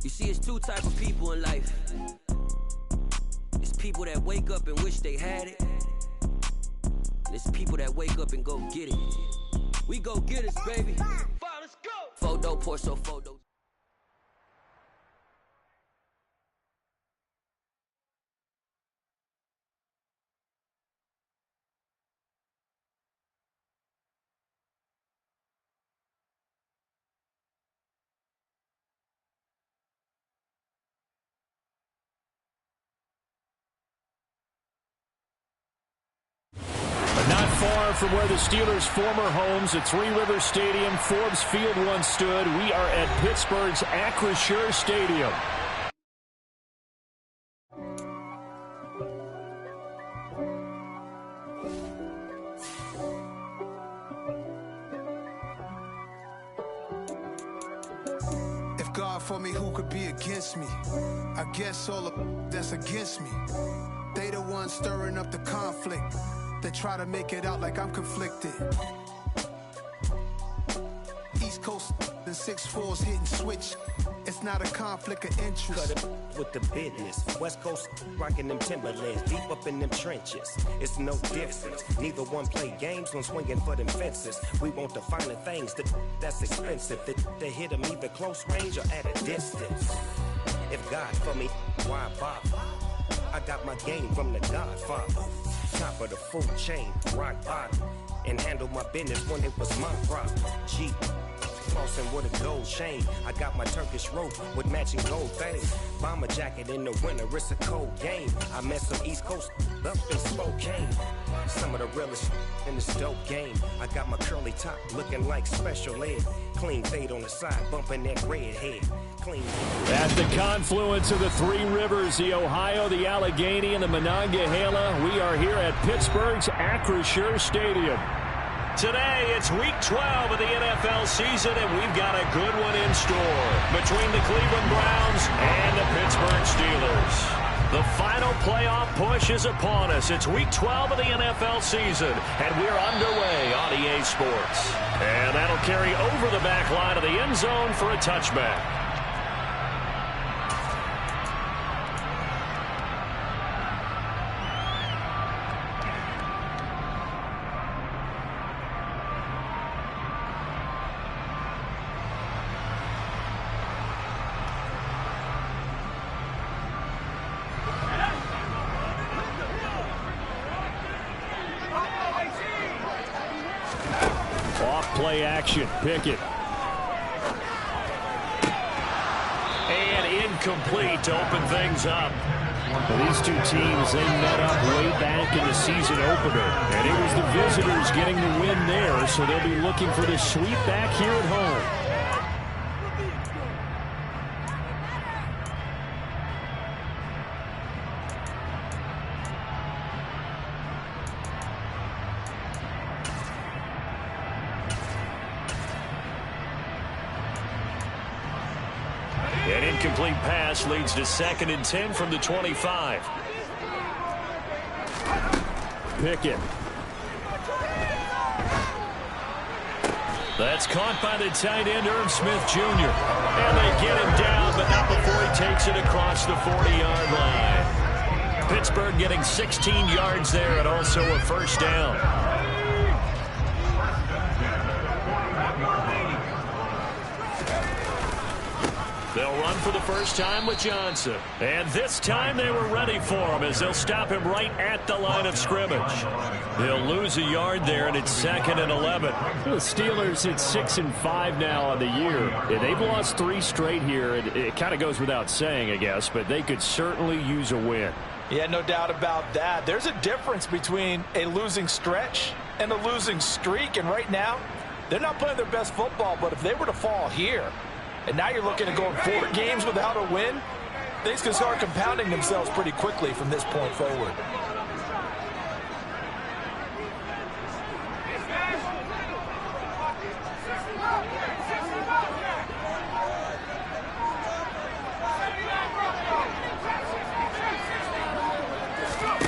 You see, it's two type of people in life. It's people that wake up and wish they had it. And it's people that wake up and go get it. We go get it, baby. Let's go. Photo, Porso, photo. Not far from where the Steelers' former homes at Three Rivers Stadium, Forbes Field once stood, we are at Pittsburgh's Acrisure Stadium. If God for me, who could be against me? I guess all of that's against me. They the ones stirring up the conflict. They try to make it out like I'm conflicted. East Coast and 6'4's hitting switch. It's not a conflict of interest. Cut it with the business. West Coast rocking them Timberlands, deep up in them trenches. It's no difference. Neither one play games when swinging for them fences. We want the finer things that's expensive. They hit them either close range or at a distance. If God for me, why bother? I got my game from the Godfather. Top of the food chain, rock bottom. And handle my business when it was my problem. G, crossing with a gold chain. I got my Turkish rope with matching gold things. Bomber jacket in the winter, it's a cold game. I met some East Coast up in Spokane. Some of the realest in this dope game. I got my curly top looking like special ed. Clean fade on the side, bumping that red head. Clean. At the confluence of the Three Rivers, the Ohio, the Allegheny, and the Monongahela, we are here at Pittsburgh's Acrisure Stadium. Today, it's Week 12 of the NFL season, and we've got a good one in store between the Cleveland Browns and the Pittsburgh Steelers. The final playoff push is upon us. It's Week 12 of the NFL season, and we're underway on EA Sports. And that'll carry over the back line of the end zone for a touchback. Play action. Pickett. And incomplete to open things up. Well, these two teams, they met up way back in the season opener. And it was the visitors getting the win there, so they'll be looking for the sweep back here at home. An incomplete pass leads to 2nd and 10 from the 25. Pickett. That's caught by the tight end, Irv Smith Jr. And they get him down, but not before he takes it across the 40-yard line. Pittsburgh getting 16 yards there and also a first down. They'll run for the first time with Johnson. And this time they were ready for him as they'll stop him right at the line of scrimmage. They'll lose a yard there, and it's 2nd and 11. The Steelers at 6-5 now on the year. They've lost 3 straight here. It kind of goes without saying, I guess, but they could certainly use a win. Yeah, no doubt about that. There's a difference between a losing stretch and a losing streak, and right now, they're not playing their best football, but if they were to fall here, and now you're looking at going 4 games without a win, things can start compounding themselves pretty quickly from this point forward.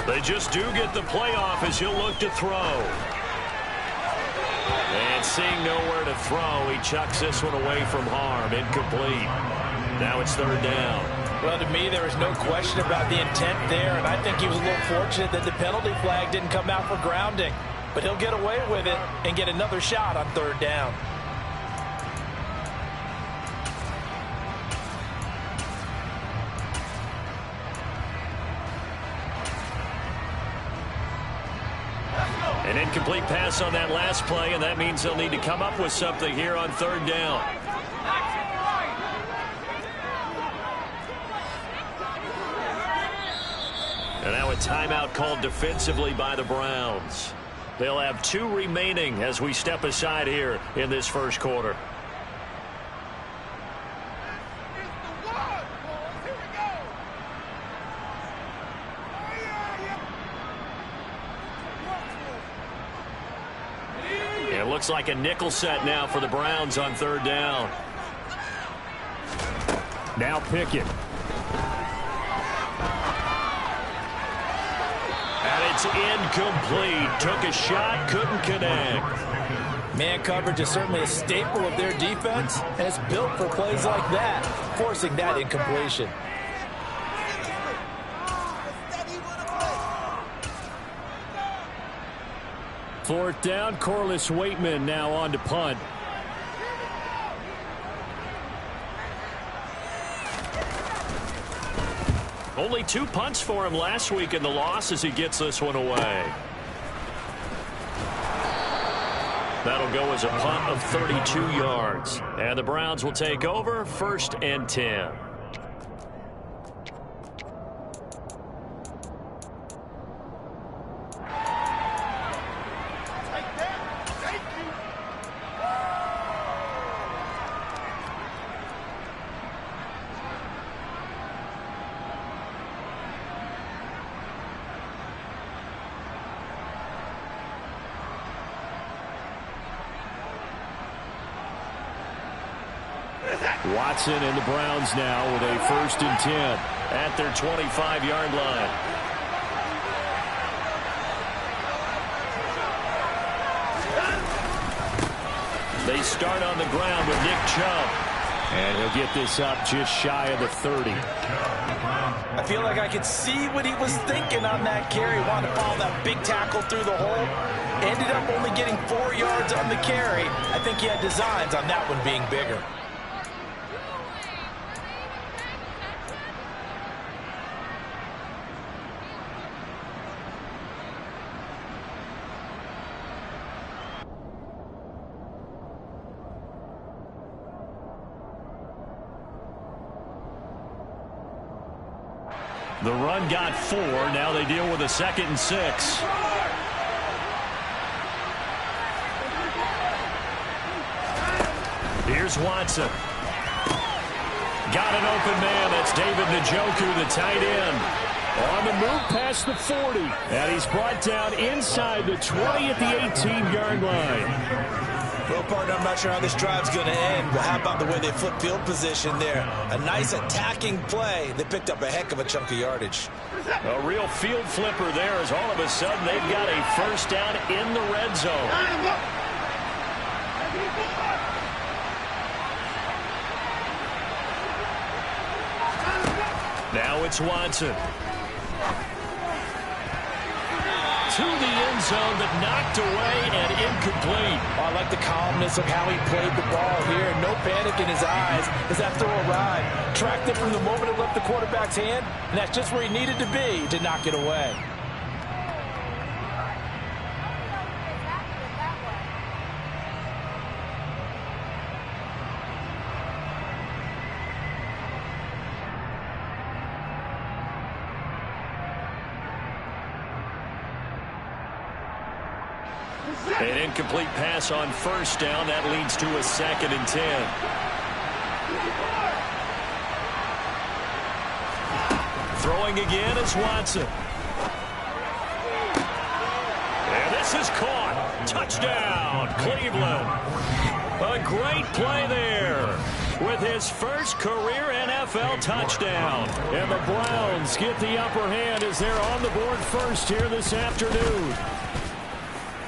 They just do get the playoff as he'll look to throw. And seeing nowhere to throw, he chucks this one away from harm. Incomplete. Now it's third down. Well, to me, there was no question about the intent there, and I think he was a little fortunate that the penalty flag didn't come out for grounding. But he'll get away with it and get another shot on third down. An incomplete pass on that last play, and that means they'll need to come up with something here on third down. And now a timeout called defensively by the Browns. They'll have 2 remaining as we step aside here in this first quarter. It looks like a nickel set now for the Browns on third down. Now Pickett. And it's incomplete. Took a shot, couldn't connect. Man coverage is certainly a staple of their defense, and it's built for plays like that, forcing that incompletion. Fourth down, Corliss Waitman now on to punt. Only 2 punts for him last week in the loss as he gets this one away. That'll go as a punt of 32 yards. And the Browns will take over, 1st and 10. Watson and the Browns now with a 1st and 10 at their 25-yard line. They start on the ground with Nick Chubb. And he'll get this up just shy of the 30. I feel like I could see what he was thinking on that carry. Wanted to follow that big tackle through the hole. Ended up only getting 4 yards on the carry. I think he had designs on that one being bigger. The run got 4. Now they deal with a 2nd and 6. Here's Watson. Got an open man. That's David Njoku, the tight end. On the move past the 40. And he's brought down inside the 20 at the 18-yard line. Well, partner, I'm not sure how this drive's going to end, but how about the way they flip field position there? A nice attacking play. They picked up a heck of a chunk of yardage. A real field flipper there as all of a sudden they've got a 1st down in the red zone. Now it's Watson. To the end zone, but knocked away and incomplete. Oh, I like the calmness of how he played the ball here. No panic in his eyes as that throw arrived. Tracked it from the moment it left the quarterback's hand, and that's just where he needed to be to knock it away. An incomplete pass on 1st down. That leads to a 2nd and 10. Throwing again is Watson. And this is caught. Touchdown, Cleveland. A great play there with his first career NFL touchdown. And the Browns get the upper hand as they're on the board first here this afternoon.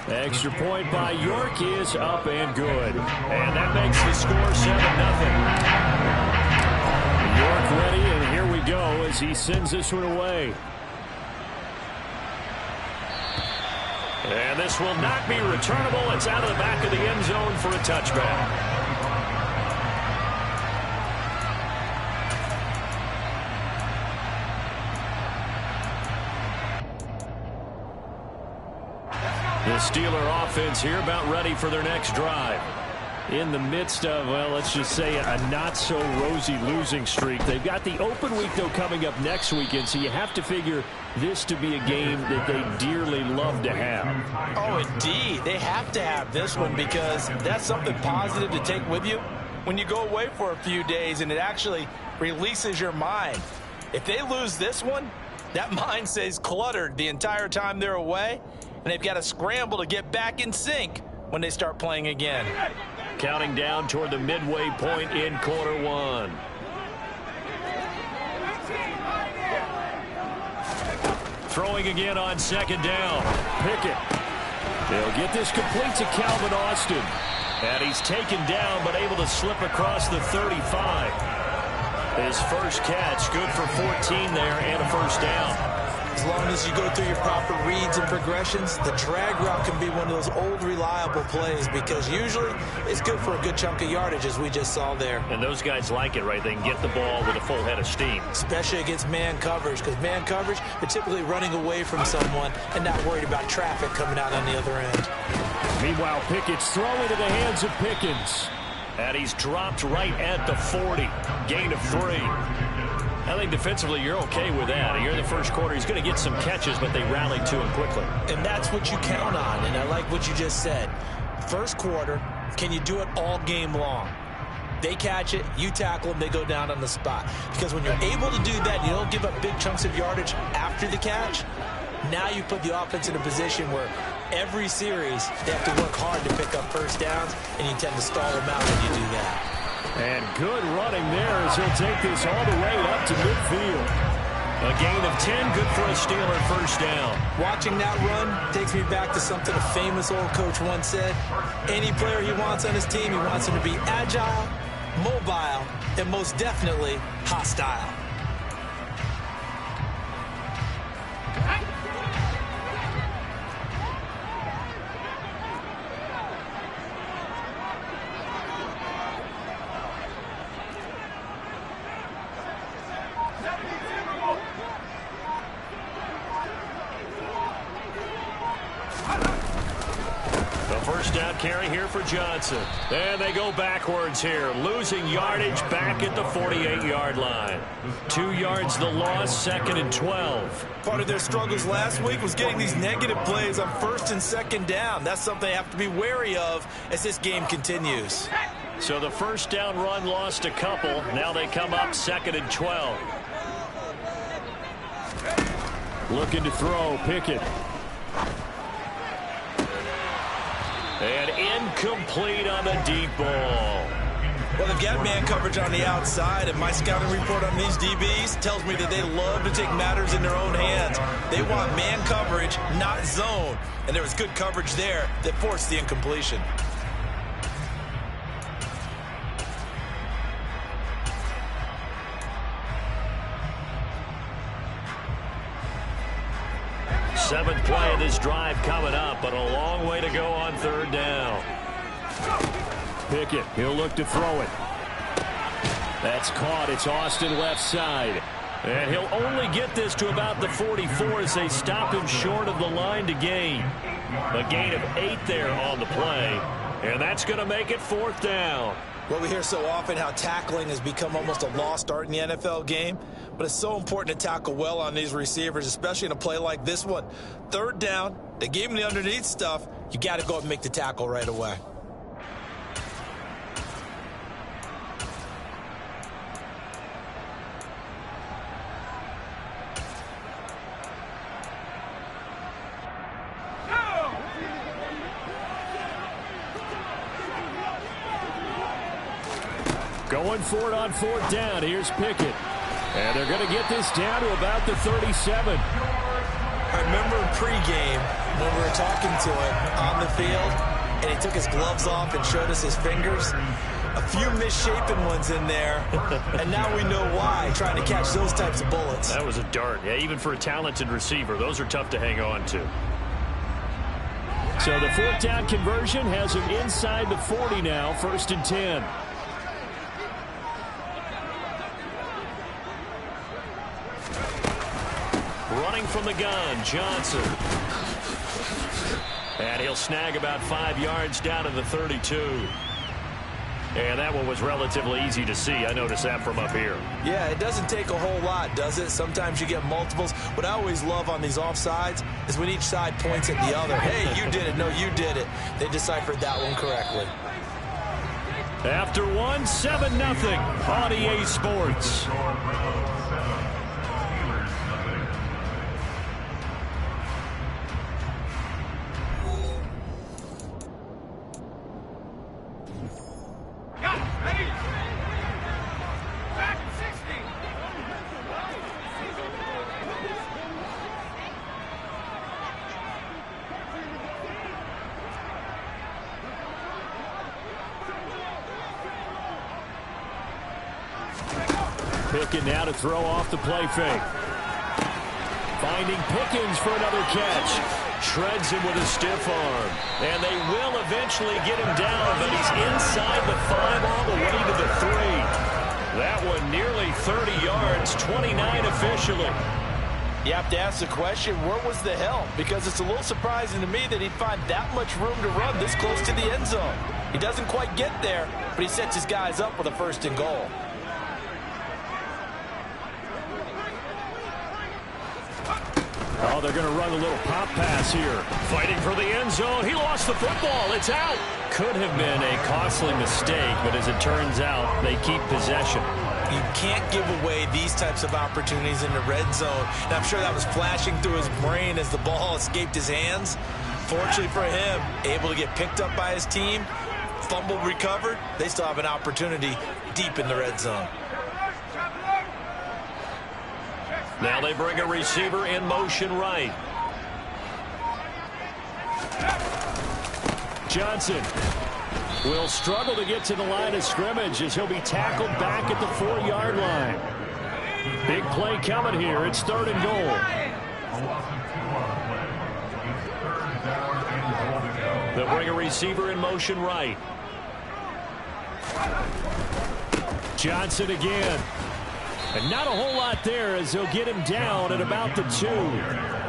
Extra point by York is up and good. And that makes the score 7-0. ready, and here we go as he sends this one away. And this will not be returnable. It's out of the back of the end zone for a touchback. The Steeler offense here about ready for their next drive. In the midst of, well, let's just say a not-so-rosy losing streak. They've got the open week, though, coming up next weekend, so you have to figure this to be a game that they dearly love to have. Oh, indeed. They have to have this one because that's something positive to take with you when you go away for a few days, and it actually releases your mind. If they lose this one, that mind stays cluttered the entire time they're away, and they've got to scramble to get back in sync when they start playing again. Counting down toward the midway point in quarter one. Throwing again on second down. Pickett. They'll get this complete to Calvin Austin. And he's taken down but able to slip across the 35. His first catch, good for 14 there and a first down. As long as you go through your proper reads and progressions, the drag route can be one of those old reliable plays because usually it's good for a good chunk of yardage, as we just saw there. And those guys like it, right? They can get the ball with a full head of steam. Especially against man coverage, because man coverage, they're typically running away from someone and not worried about traffic coming out on the other end. Meanwhile, Pickett's throwing to the hands of Pickens. And he's dropped right at the 40. Gain of 3. I think defensively you're okay with that. Here in the first quarter, he's going to get some catches, but they rallied to him quickly. And that's what you count on, and I like what you just said. First quarter, can you do it all game long? They catch it, you tackle them, they go down on the spot. Because when you're able to do that, you don't give up big chunks of yardage after the catch, now you put the offense in a position where every series they have to work hard to pick up first downs, and you tend to stall them out when you do that. And good running there as he'll take this all the way up to midfield. A gain of 10, good for a Steeler first down. Watching that run takes me back to something a famous old coach once said. Any player he wants on his team, he wants him to be agile, mobile, and most definitely hostile. Carry here for Johnson. And they go backwards here, losing yardage back at the 48-yard line. 2 yards the loss, 2nd and 12. Part of their struggles last week was getting these negative plays on 1st and 2nd down. That's something they have to be wary of as this game continues. So the first down run lost a couple. Now they come up 2nd and 12. Looking to throw, Pickett. And incomplete on the deep ball. Well, they've got man coverage on the outside, and my scouting report on these DBs tells me that they love to take matters in their own hands. They want man coverage, not zone. And there was good coverage there that forced the incompletion. Seventh play of this drive coming up, but a long way to go on 3rd down. Pickett, he'll look to throw it. That's caught. It's Austin left side. And he'll only get this to about the 44 as they stop him short of the line to gain. A gain of 8 there on the play. And that's going to make it 4th down. Well, we hear so often how tackling has become almost a lost art in the NFL game, but it's so important to tackle well on these receivers, especially in a play like this one. 3rd down, they gave him the underneath stuff. You got to go and make the tackle right away. Going for it on 4th down. Here's Pickett. And they're going to get this down to about the 37. I remember in pregame when we were talking to him on the field, and he took his gloves off and showed us his fingers. A few misshapen ones in there, and now we know why, trying to catch those types of bullets. That was a dart. Yeah, even for a talented receiver, those are tough to hang on to. So the 4th down conversion has him inside the 40 now, 1st and 10. Running from the gun, Johnson. And he'll snag about 5 yards down to the 32. And that one was relatively easy to see. I noticed that from up here. Yeah, it doesn't take a whole lot, does it? Sometimes you get multiples. What I always love on these offsides is when each side points at the other. Hey, you did it. No, you did it. They deciphered that one correctly. After 1, 7-0 on EA Sports. Pickens now to throw off the play fake. Finding Pickens for another catch. Shreds him with a stiff arm. And they will eventually get him down, but he's inside the 5 all the way to the 3. That one nearly 30 yards, 29 officially. You have to ask the question, where was the help? Because it's a little surprising to me that he'd find that much room to run this close to the end zone. He doesn't quite get there, but he sets his guys up with a 1st and goal. Oh, they're going to run a little pop pass here. Fighting for the end zone. He lost the football. It's out. Could have been a costly mistake, but as it turns out, they keep possession. You can't give away these types of opportunities in the red zone. And I'm sure that was flashing through his brain as the ball escaped his hands. Fortunately for him, able to get picked up by his team, fumble recovered. They still have an opportunity deep in the red zone. Now they bring a receiver in motion right. Johnson will struggle to get to the line of scrimmage as he'll be tackled back at the 4-yard line. Big play coming here. It's 3rd and goal. They'll bring a receiver in motion right. Johnson again. And not a whole lot there as they'll get him down at about the 2.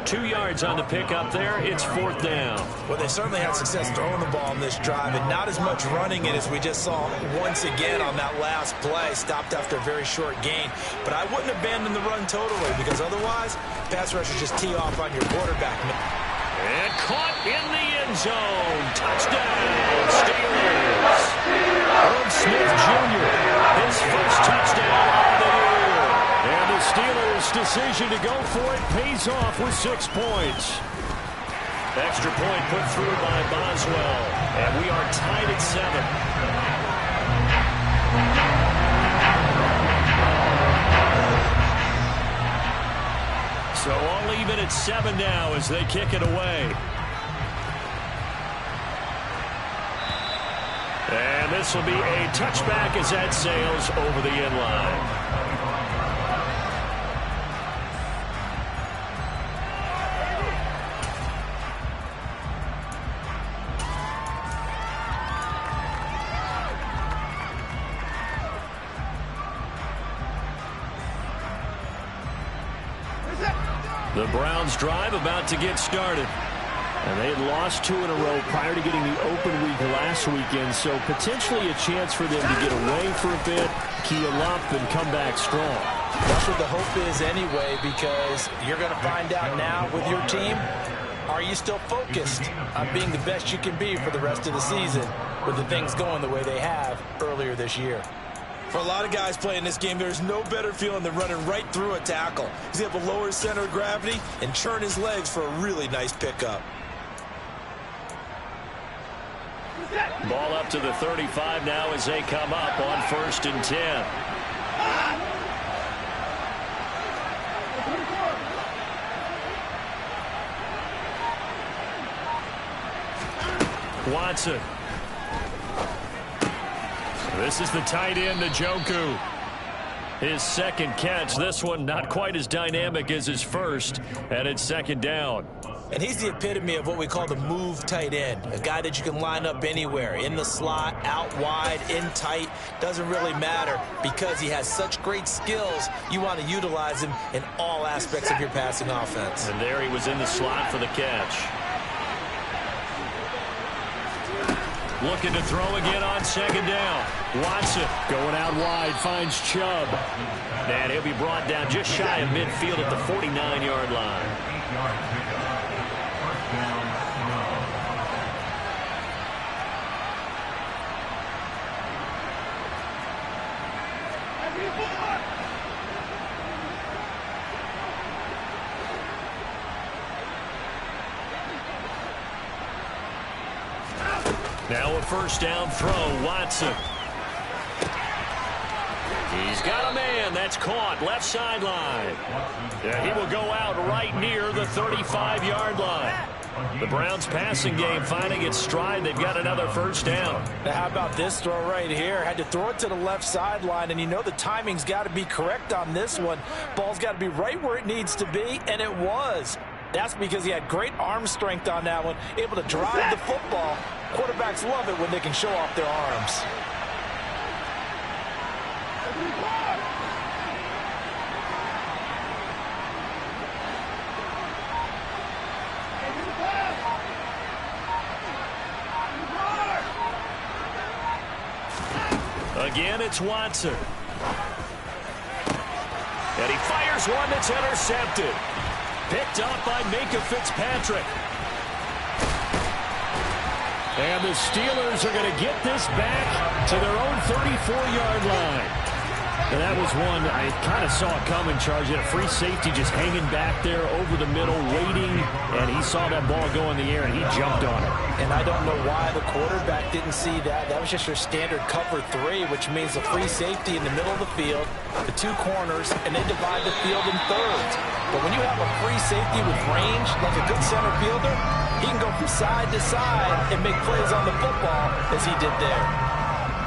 2 yards on the pickup there. It's 4th down. Well, they certainly had success throwing the ball on this drive and not as much running it as we just saw once again on that last play. Stopped after a very short gain. But I wouldn't abandon the run totally because otherwise, pass rushers just tee off on your quarterback. And caught in the end zone. Touchdown, Steelers. Herb Smith Jr., his first touchdown of the year. And the Steelers' decision to go for it pays off with 6 points. Extra point put through by Boswell. And we are tied at 7. So all even at 7 now as they kick it away. And this will be a touchback as that sails over the end line. The Browns drive about to get started. And they had lost 2 in a row prior to getting the open week last weekend, so potentially a chance for them to get away for a bit, key up, and come back strong. That's what the hope is anyway, because you're going to find out now with your team, are you still focused on being the best you can be for the rest of the season with the things going the way they have earlier this year? For a lot of guys playing this game, there's no better feeling than running right through a tackle. He's able to lower his center of gravity and churn his legs for a really nice pickup. Ball up to the 35 now as they come up on 1st and 10. Watson. This is the tight end, Njoku. His second catch. This one not quite as dynamic as his first, and it's second down. And he's the epitome of what we call the move tight end, a guy that you can line up anywhere, in the slot, out wide, in tight, doesn't really matter because he has such great skills. You want to utilize him in all aspects of your passing offense. And there he was in the slot for the catch. Looking to throw again on second down. Watson going out wide, finds Chubb. And he'll be brought down just shy of midfield at the 49-yard line. Now a first down throw, Watson. He's got a man. That's caught. Left sideline. Yeah, he will go out right near the 35-yard line. The Browns passing game finding its stride. They've got another first down. Now how about this throw right here? Had to throw it to the left sideline, and you know the timing's got to be correct on this one. Ball's got to be right where it needs to be, and it was. That's because he had great arm strength on that one, able to drive the football. Quarterbacks love it when they can show off their arms. Again, it's Watson. And he fires one that's intercepted. Picked up by Minkah Fitzpatrick. And the Steelers are going to get this back to their own 34-yard line. And that was one I kind of saw it coming, Charge. He had a free safety just hanging back there over the middle, waiting. And he saw that ball go in the air, and he jumped on it. And I don't know why the quarterback didn't see that. That was just your standard cover 3, which means a free safety in the middle of the field, the two corners, and they divide the field in thirds. But when you have a free safety with range, like a good center fielder, he can go from side to side and make plays on the football as he did there.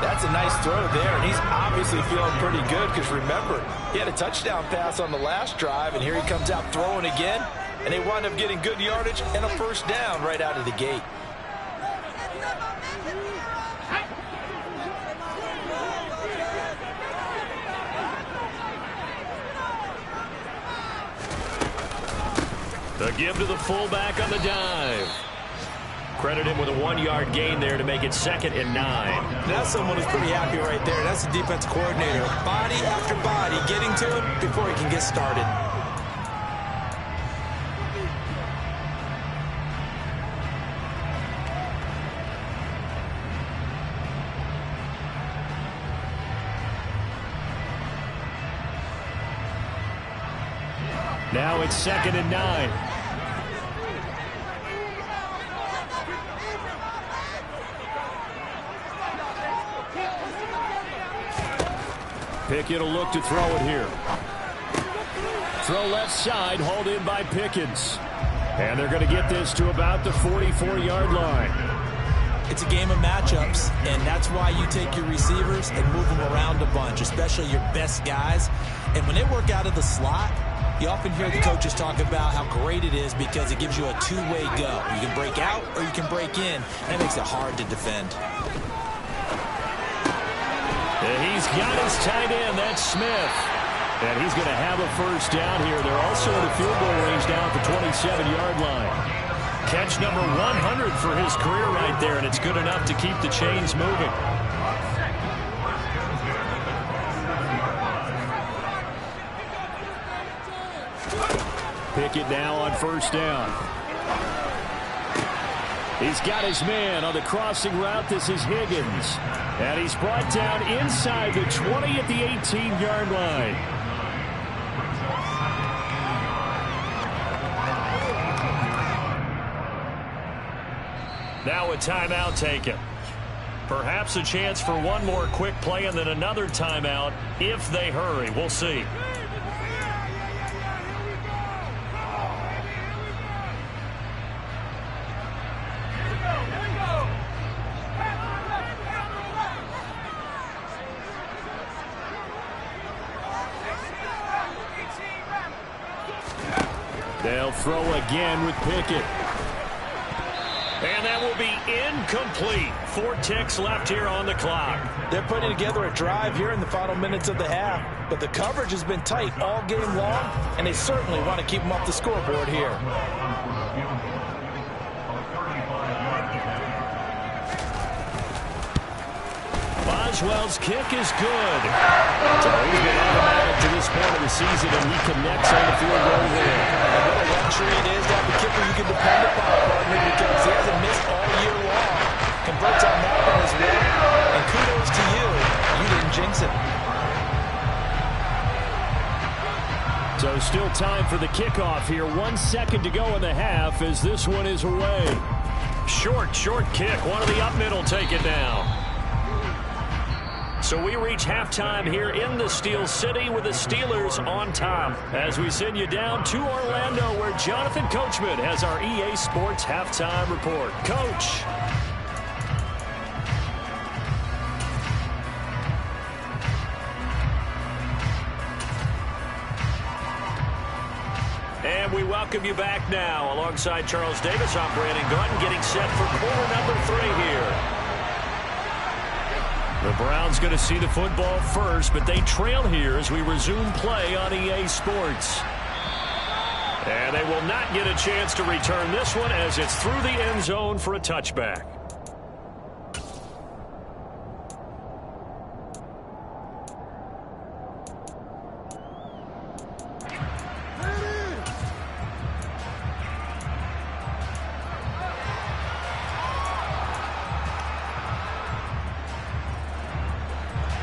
That's a nice throw there, and he's obviously feeling pretty good because, remember, he had a touchdown pass on the last drive, and here he comes out throwing again, and they wind up getting good yardage and a first down right out of the gate. The give to the fullback on the dive. Credit him with a 1-yard gain there to make it 2nd and 9. That's someone who's pretty happy right there. That's the defense coordinator. Body after body getting to him before he can get started. Now it's 2nd and 9. Pickett will look to throw it here. Throw left side, hauled in by Pickens. And they're going to get this to about the 44-yard line. It's a game of matchups, and that's why you take your receivers and move them around a bunch, especially your best guys. And when they work out of the slot, you often hear the coaches talk about how great it is because it gives you a two-way go. You can break out or you can break in. That makes it hard to defend. And he's got his tight end. That's Smith. And he's going to have a first down here. They're also in the field goal range down at the 27-yard line. Catch number 100 for his career right there, and it's good enough to keep the chains moving. Pickett now on first down. He's got his man on the crossing route. This is Higgins. And he's brought down inside the 20 at the 18-yard line. Now a timeout taken. Perhaps a chance for one more quick play and then another timeout if they hurry. We'll see. They'll throw again with Pickett. And that will be incomplete. 4 ticks left here on the clock. They're putting together a drive here in the final minutes of the half, but the coverage has been tight all game long, and they certainly want to keep them off the scoreboard here. Boswell's kick is good. So he's been automatic to this point of the season, and he connects on the field goal there. And what a luxury it is to have a kicker you can depend upon, partner, because he hasn't missed all year long. Converts on that one as well. And kudos to you. You didn't jinx it. So still time for the kickoff here. 1 second to go in the half as this one is away. Short kick. One of the up middle take it down. So we reach halftime here in the Steel City with the Steelers on top. As we send you down to Orlando, where Jonathan Coachman has our EA Sports halftime report. Coach. And we welcome you back now. Alongside Charles Davis, I'm Brandon Gaudin, getting set for quarter number 3 here. The Browns going to see the football first, but they trail here as we resume play on EA Sports. And they will not get a chance to return this one as it's through the end zone for a touchback.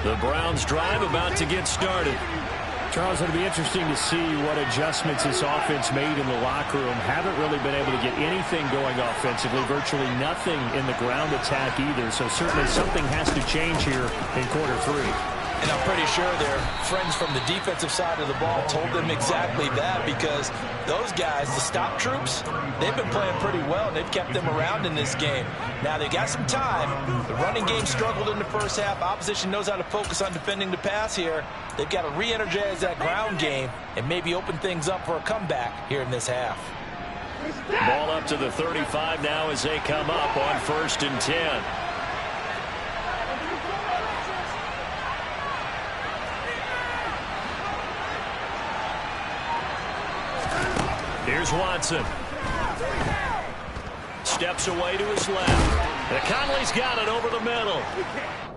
The Browns drive about to get started. Charles, it'll be interesting to see what adjustments this offense made in the locker room. Haven't really been able to get anything going offensively, virtually nothing in the ground attack either. So certainly something has to change here in quarter 3. And I'm pretty sure their friends from the defensive side of the ball told them exactly that, because those guys, the stop troops, they've been playing pretty well, and they've kept them around in this game. Now, they've got some time. The running game struggled in the first half. Opposition knows how to focus on defending the pass here. They've got to re-energize that ground game and maybe open things up for a comeback here in this half. Ball up to the 35 now as they come up on 1st and 10. Here's Watson. Steps away to his left. And Conley's got it over the middle.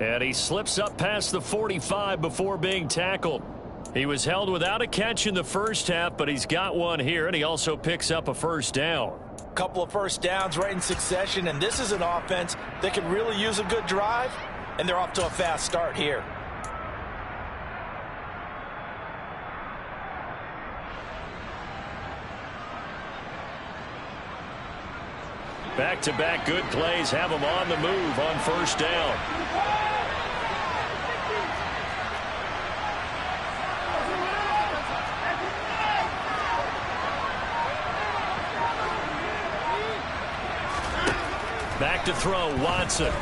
And he slips up past the 45 before being tackled. He was held without a catch in the first half, but he's got one here, and he also picks up a first down. Couple of first downs right in succession, and this is an offense that can really use a good drive, and they're off to a fast start here. Back-to-back good plays have them on the move on first down. Back to throw, Watson.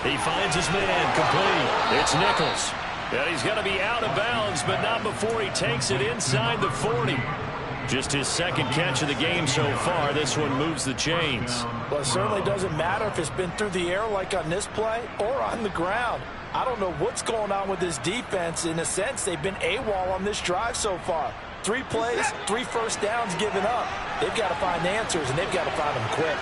He finds his man, complete. It's Nichols. And he's going to be out of bounds, but not before he takes it inside the 40. Just his second catch of the game so far. This one moves the chains. Well, it certainly doesn't matter if it's been through the air like on this play or on the ground. I don't know what's going on with this defense. In a sense, they've been AWOL on this drive so far. 3 plays, 3 first downs given up. They've got to find answers, and they've got to find them quick.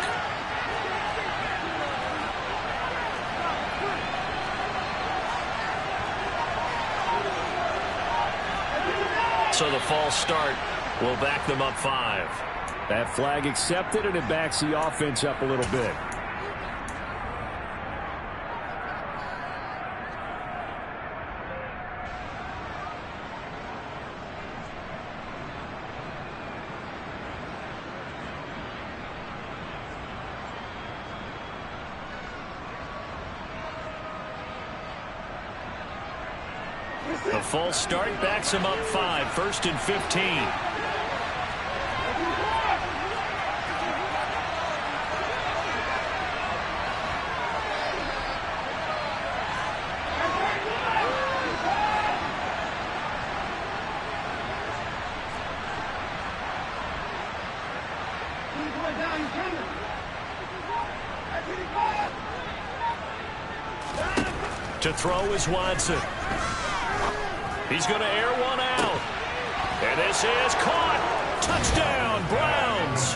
So the false start will back them up 5. That flag accepted, and it backs the offense up a little bit. The false start backs him up 5, 1st and 15. To throw is Watson. He's going to air one out. And this is caught. Touchdown, Browns.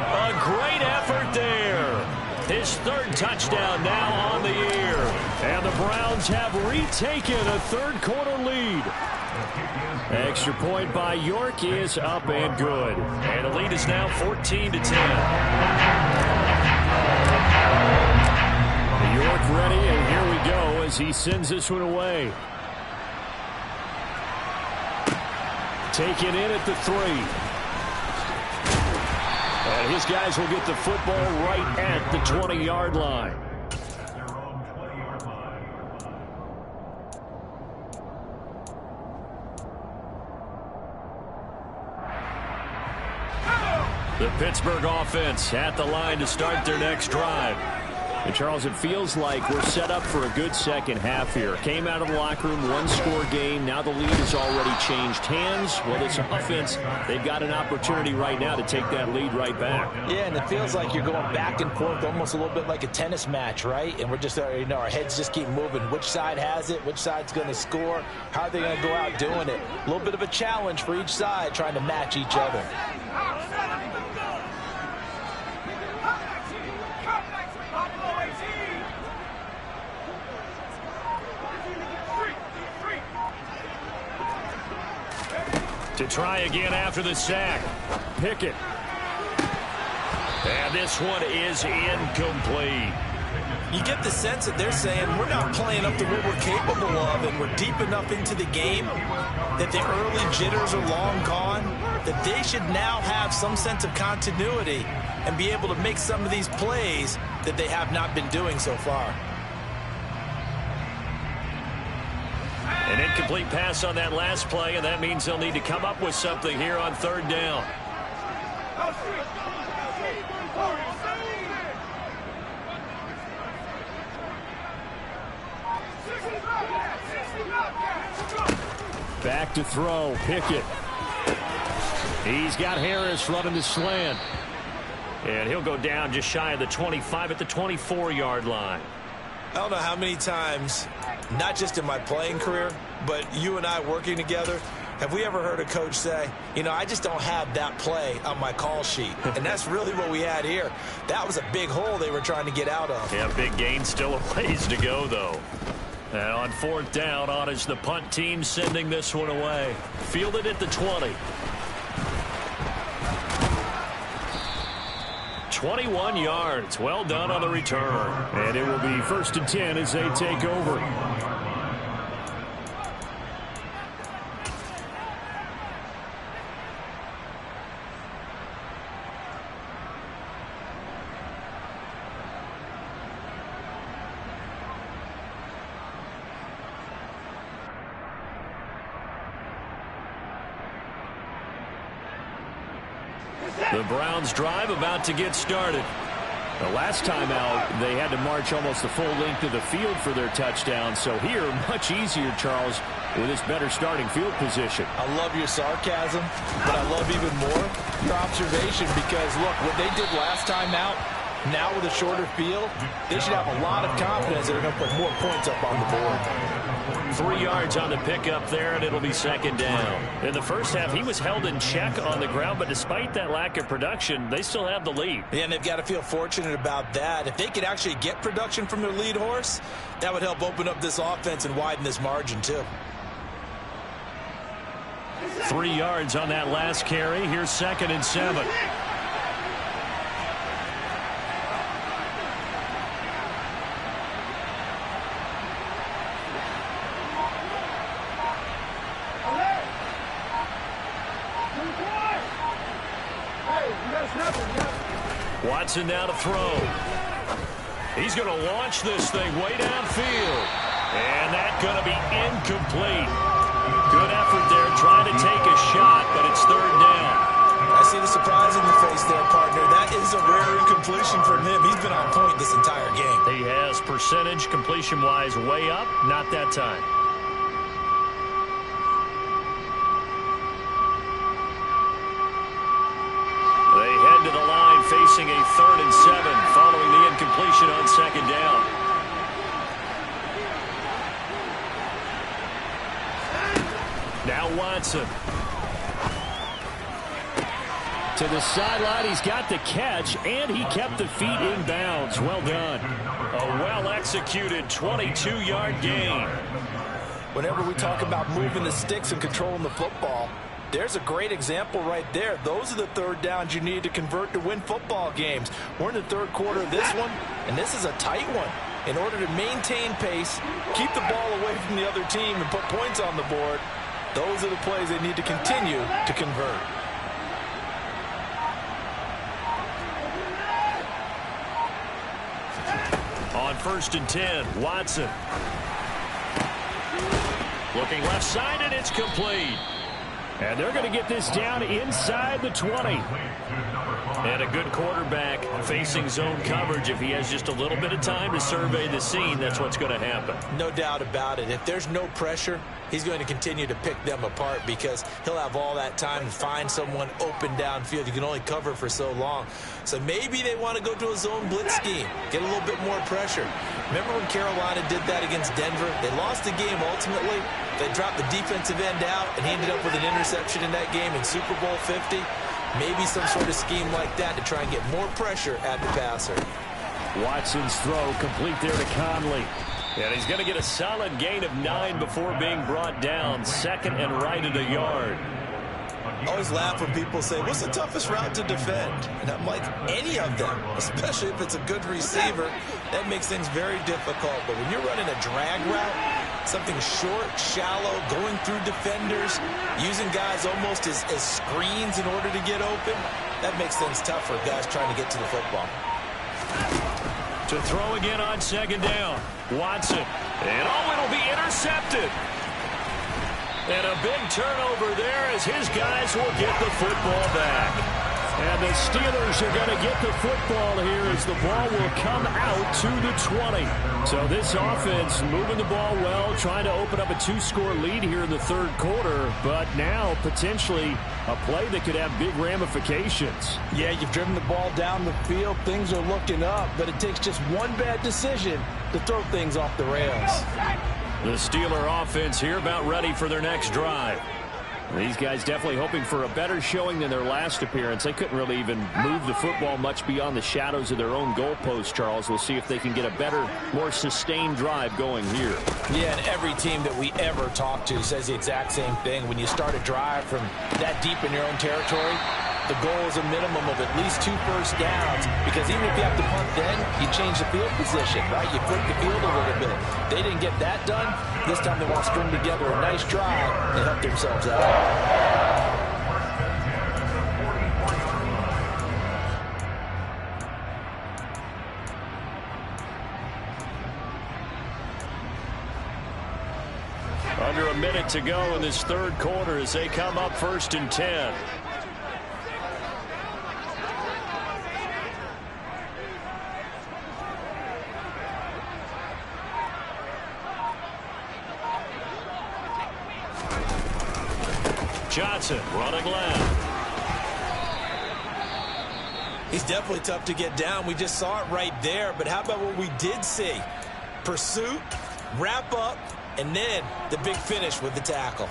A great effort there. His third touchdown now on the year. And the Browns have retaken a third-quarter lead. Extra point by York is up and good. And the lead is now 14-10. York ready, and here we go as he sends this one away. Taken in at the 3. And his guys will get the football right at the 20-yard line. The Pittsburgh offense at the line to start their next drive. And, Charles, it feels like we're set up for a good second half here. Came out of the locker room, one-score game. Now the lead has already changed hands. Well, this offense, they've got an opportunity right now to take that lead right back. Yeah, and it feels like you're going back and forth almost a little bit like a tennis match, right? And we're just, our heads just keep moving. Which side has it? Which side's going to score? How are they going to go out doing it? A little bit of a challenge for each side trying to match each other. To try again after the sack. Pickett. And this one is incomplete. You get the sense that they're saying we're not playing up to what we're capable of, and we're deep enough into the game that the early jitters are long gone, that they should now have some sense of continuity and be able to make some of these plays that they have not been doing so far. An incomplete pass on that last play, and that means they'll need to come up with something here on third down. Back to throw, Pickett. He's got Harris running the slant. And he'll go down just shy of the 25 at the 24-yard line. I don't know how many times, not just in my playing career, but you and I working together, have we ever heard a coach say, you know, I just don't have that play on my call sheet. And that's really what we had here. That was a big hole they were trying to get out of. Yeah, big gain, still a ways to go, though. And on fourth down, on is the punt team sending this one away. Fielded at the 20. 21 yards. Well done on the return. And it will be 1st and 10 as they take over. The Browns drive about to get started. The last time out, they had to march almost the full length of the field for their touchdown. So here, much easier, Charles, with this better starting field position. I love your sarcasm, but I love even more your observation because, look, what they did last time out, now with a shorter field, they should have a lot of confidence they're going to put more points up on the board. 3 yards on the pickup there, and it'll be second down. In the first half, he was held in check on the ground, but despite that lack of production, they still have the lead. Yeah, and they've got to feel fortunate about that. If they could actually get production from their lead horse, that would help open up this offense and widen this margin, too. 3 yards on that last carry. Here's 2nd and 7. Watson now to throw. He's going to launch this thing way downfield. And that's going to be incomplete. Good effort there trying to take a shot, but it's third down. I see the surprise in your face there, partner. That is a rare incompletion from him. He's been on point this entire game. He has percentage completion-wise way up. Not that time. They head to the line facing a 3rd and 7 following the incompletion on 2nd down. Now Watson. To the sideline, he's got the catch, and he kept the feet in bounds. Well done. A well-executed 22-yard gain. Whenever we talk about moving the sticks and controlling the football, there's a great example right there. Those are the third downs you need to convert to win football games. We're in the third quarter of this one, and this is a tight one. In order to maintain pace, keep the ball away from the other team, and put points on the board, those are the plays they need to continue to convert. On 1st and 10, Watson. Looking left side, and it's complete. And they're going to get this down inside the 20. And a good quarterback facing zone coverage. If he has just a little bit of time to survey the scene, that's what's going to happen. No doubt about it. If there's no pressure, he's going to continue to pick them apart because he'll have all that time to find someone open downfield. You can only cover for so long. So maybe they want to go to a zone blitz scheme, get a little bit more pressure. Remember when Carolina did that against Denver? They lost the game ultimately. They dropped the defensive end out, and he ended up with an interception in that game in Super Bowl 50. Maybe some sort of scheme like that to try and get more pressure at the passer. Watson's throw complete there to Conley. And he's going to get a solid gain of 9 before being brought down. Second and right at a yard. I always laugh when people say, what's the toughest route to defend? And I'm like, any of them, especially if it's a good receiver. That makes things very difficult. But when you're running a drag route, something short, shallow, going through defenders, using guys almost as screens in order to get open, that makes things tough for guys trying to get to the football. To throw again on 2nd down. Watson. And it'll be intercepted. And a big turnover there as his guys will get the football back. And the Steelers are going to get the football here as the ball will come out to the 20. So this offense moving the ball well, trying to open up a 2-score lead here in the third quarter, but now potentially a play that could have big ramifications. Yeah, you've driven the ball down the field. Things are looking up, but it takes just one bad decision to throw things off the rails. The Steeler offense here about ready for their next drive. These guys definitely hoping for a better showing than their last appearance. They couldn't really even move the football much beyond the shadows of their own goalpost, Charles. We'll see if they can get a better, more sustained drive going here. Yeah, and every team that we ever talk to says the exact same thing. When you start a drive from that deep in your own territory, the goal is a minimum of at least 2 first downs, because even if you have to punt then, you change the field position, right? You flip the field a little bit. They didn't get that done. This time they want to string together a nice drive and help themselves out. Under a minute to go in this third quarter as they come up 1st and 10. Johnson running left. He's definitely tough to get down. We just saw it right there. But how about what we did see? Pursuit, wrap up, and then the big finish with the tackle.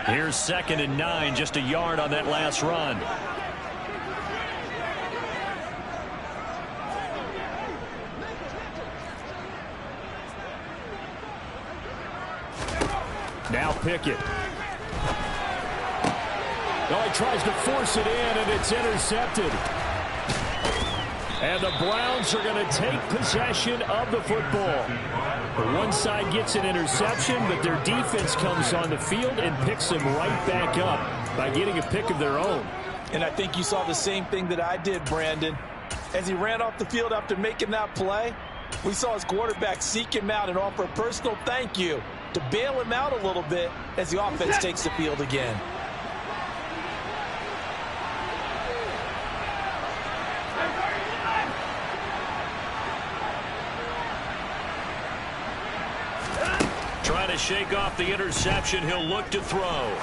Here's 2nd and 9, just a yard on that last run. Now Pickett. Oh, he tries to force it in, and it's intercepted. And the Browns are going to take possession of the football. One side gets an interception, but their defense comes on the field and picks them right back up by getting a pick of their own. And I think you saw the same thing that I did, Brandon. As he ran off the field after making that play, we saw his quarterback seek him out and offer a personal thank you to bail him out a little bit as the offense takes the field again. Trying to shake off the interception. He'll look to throw.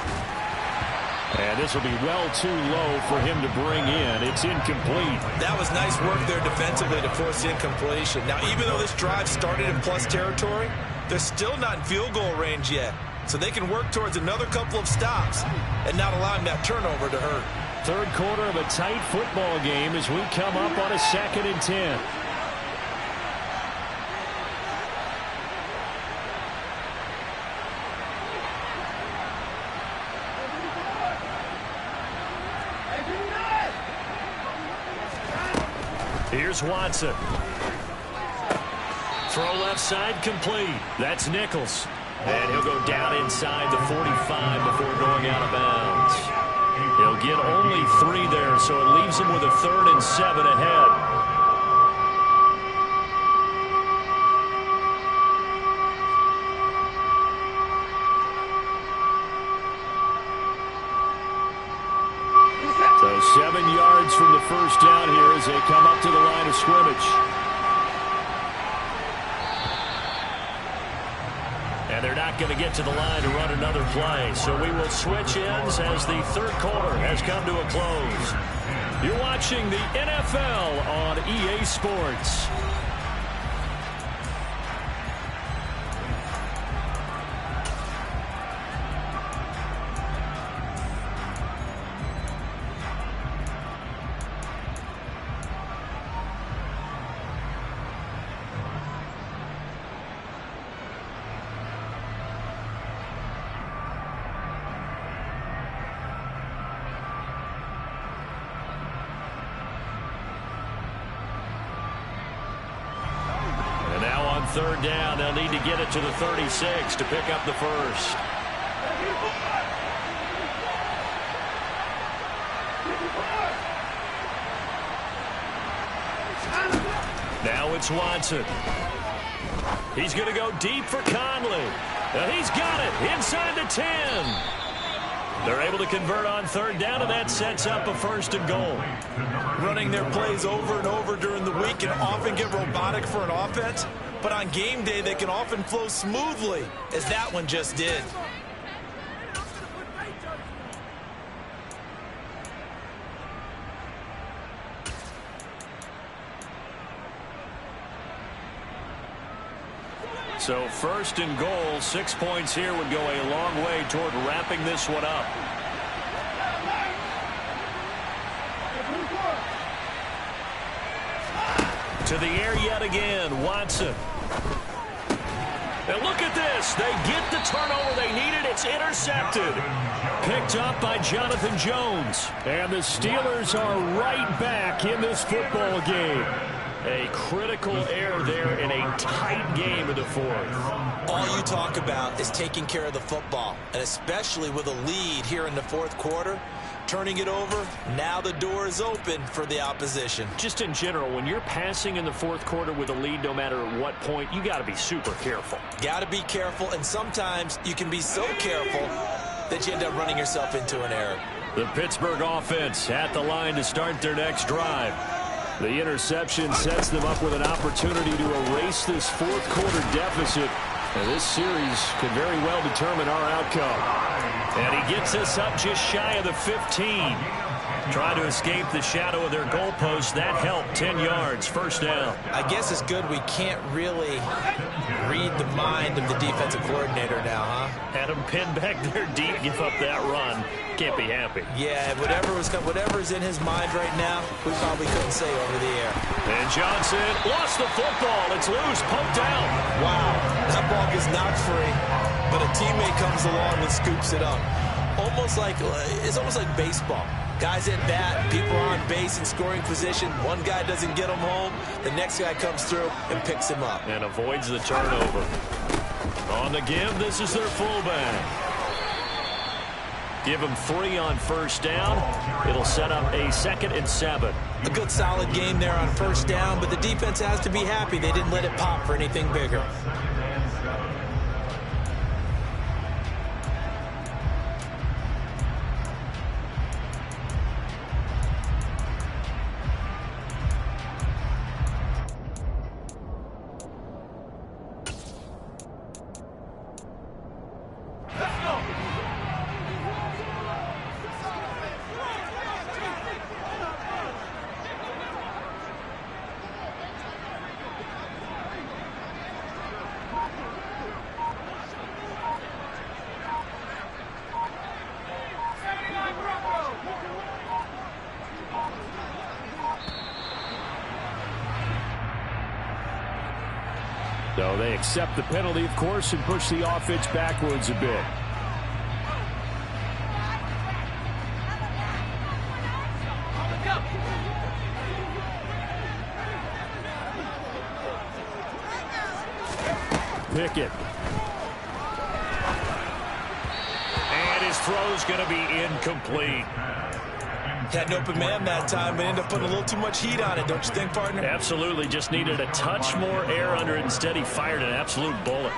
And this will be well too low for him to bring in. It's incomplete. That was nice work there defensively to force the incompletion. Now, even though this drive started in plus territory, they're still not in field goal range yet. So they can work towards another couple of stops and not allowing that turnover to hurt. Third quarter of a tight football game as we come up on a 2nd and 10. Here's Watson. Throw left side complete. That's Nichols. And he'll go down inside the 45 before going out of bounds. He'll get only 3 there, so it leaves him with a 3rd and 7 ahead. So 7 yards from the first down here as they come up to the line of scrimmage. And they're not going to get to the line to run another play. So we will switch ends as the third quarter has come to a close. You're watching the NFL on EA Sports. Third down, they'll need to get it to the 36 to pick up the first. Now it's Watson. He's going to go deep for Conley. And he's got it inside the 10. They're able to convert on third down, and that sets up a 1st and goal. Running their plays over and over during the week can often get robotic for an offense, but on game day they can often flow smoothly, as that one just did. So 1st and goal, 6 points here would go a long way toward wrapping this one up. To the air yet again, Watson. And look at this. They get the turnover they needed. It's intercepted. Picked up by Jonathan Jones. And the Steelers are right back in this football game. A critical error there in a tight game in the 4th. All you talk about is taking care of the football, and especially with a lead here in the 4th quarter. Turning it over, now the door is open for the opposition. Just in general, when you're passing in the 4th quarter with a lead, no matter at what point, you got to be super careful. Got to be careful, and sometimes you can be so careful that you end up running yourself into an error. The Pittsburgh offense at the line to start their next drive. The interception sets them up with an opportunity to erase this 4th quarter deficit. And this series could very well determine our outcome. And he gets us up just shy of the 15. Trying to escape the shadow of their goalpost. That helped. 10 yards. 1st down. I guess it's good we can't really read the mind of the defensive coordinator now, huh? Had him pinned back there deep, give up that run. Can't be happy. Yeah, whatever's in his mind right now, we probably couldn't say over the air. And Johnson lost the football. It's loose, poked out. Wow, that ball gets knocked free, but a teammate comes along and scoops it up. It's almost like baseball. Guys at bat, people are on base in scoring position. One guy doesn't get him home. The next guy comes through and picks him up. And avoids the turnover. On the give, this is their fullback. Give him 3 on 1st down. It'll set up a 2nd and 7. A good solid game there on 1st down, but the defense has to be happy they didn't let it pop for anything bigger. So they accept the penalty, of course, and push the offense backwards a bit. Pickett. And his throw's going to be incomplete. Had an open man that time, but ended up putting a little too much heat on it, don't you think, partner? Absolutely. Just needed a touch more air under it. Instead, he fired an absolute bullet.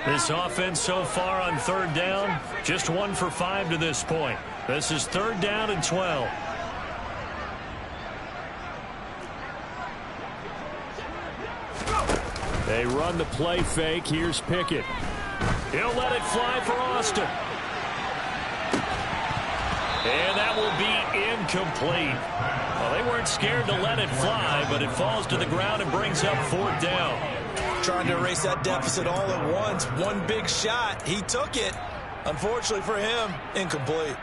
This offense so far on third down, just 1 for 5 to this point. This is 3rd down and 12. They run the play fake. Here's Pickett. He'll let it fly for Austin. And that will be incomplete. Well, they weren't scared to let it fly, but it falls to the ground and brings up 4th down. Trying to erase that deficit all at once. One big shot. He took it. Unfortunately for him, incomplete.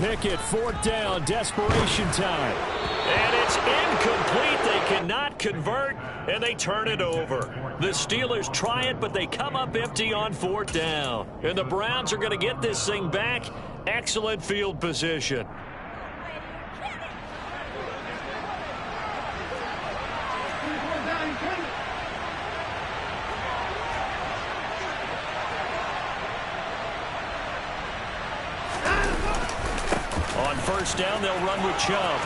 Pickett, 4th down, desperation time. And it's incomplete. They cannot convert, and they turn it over. The Steelers try it, but they come up empty on 4th down. And the Browns are going to get this thing back. Excellent field position. On 1st down, they'll run with Chubb.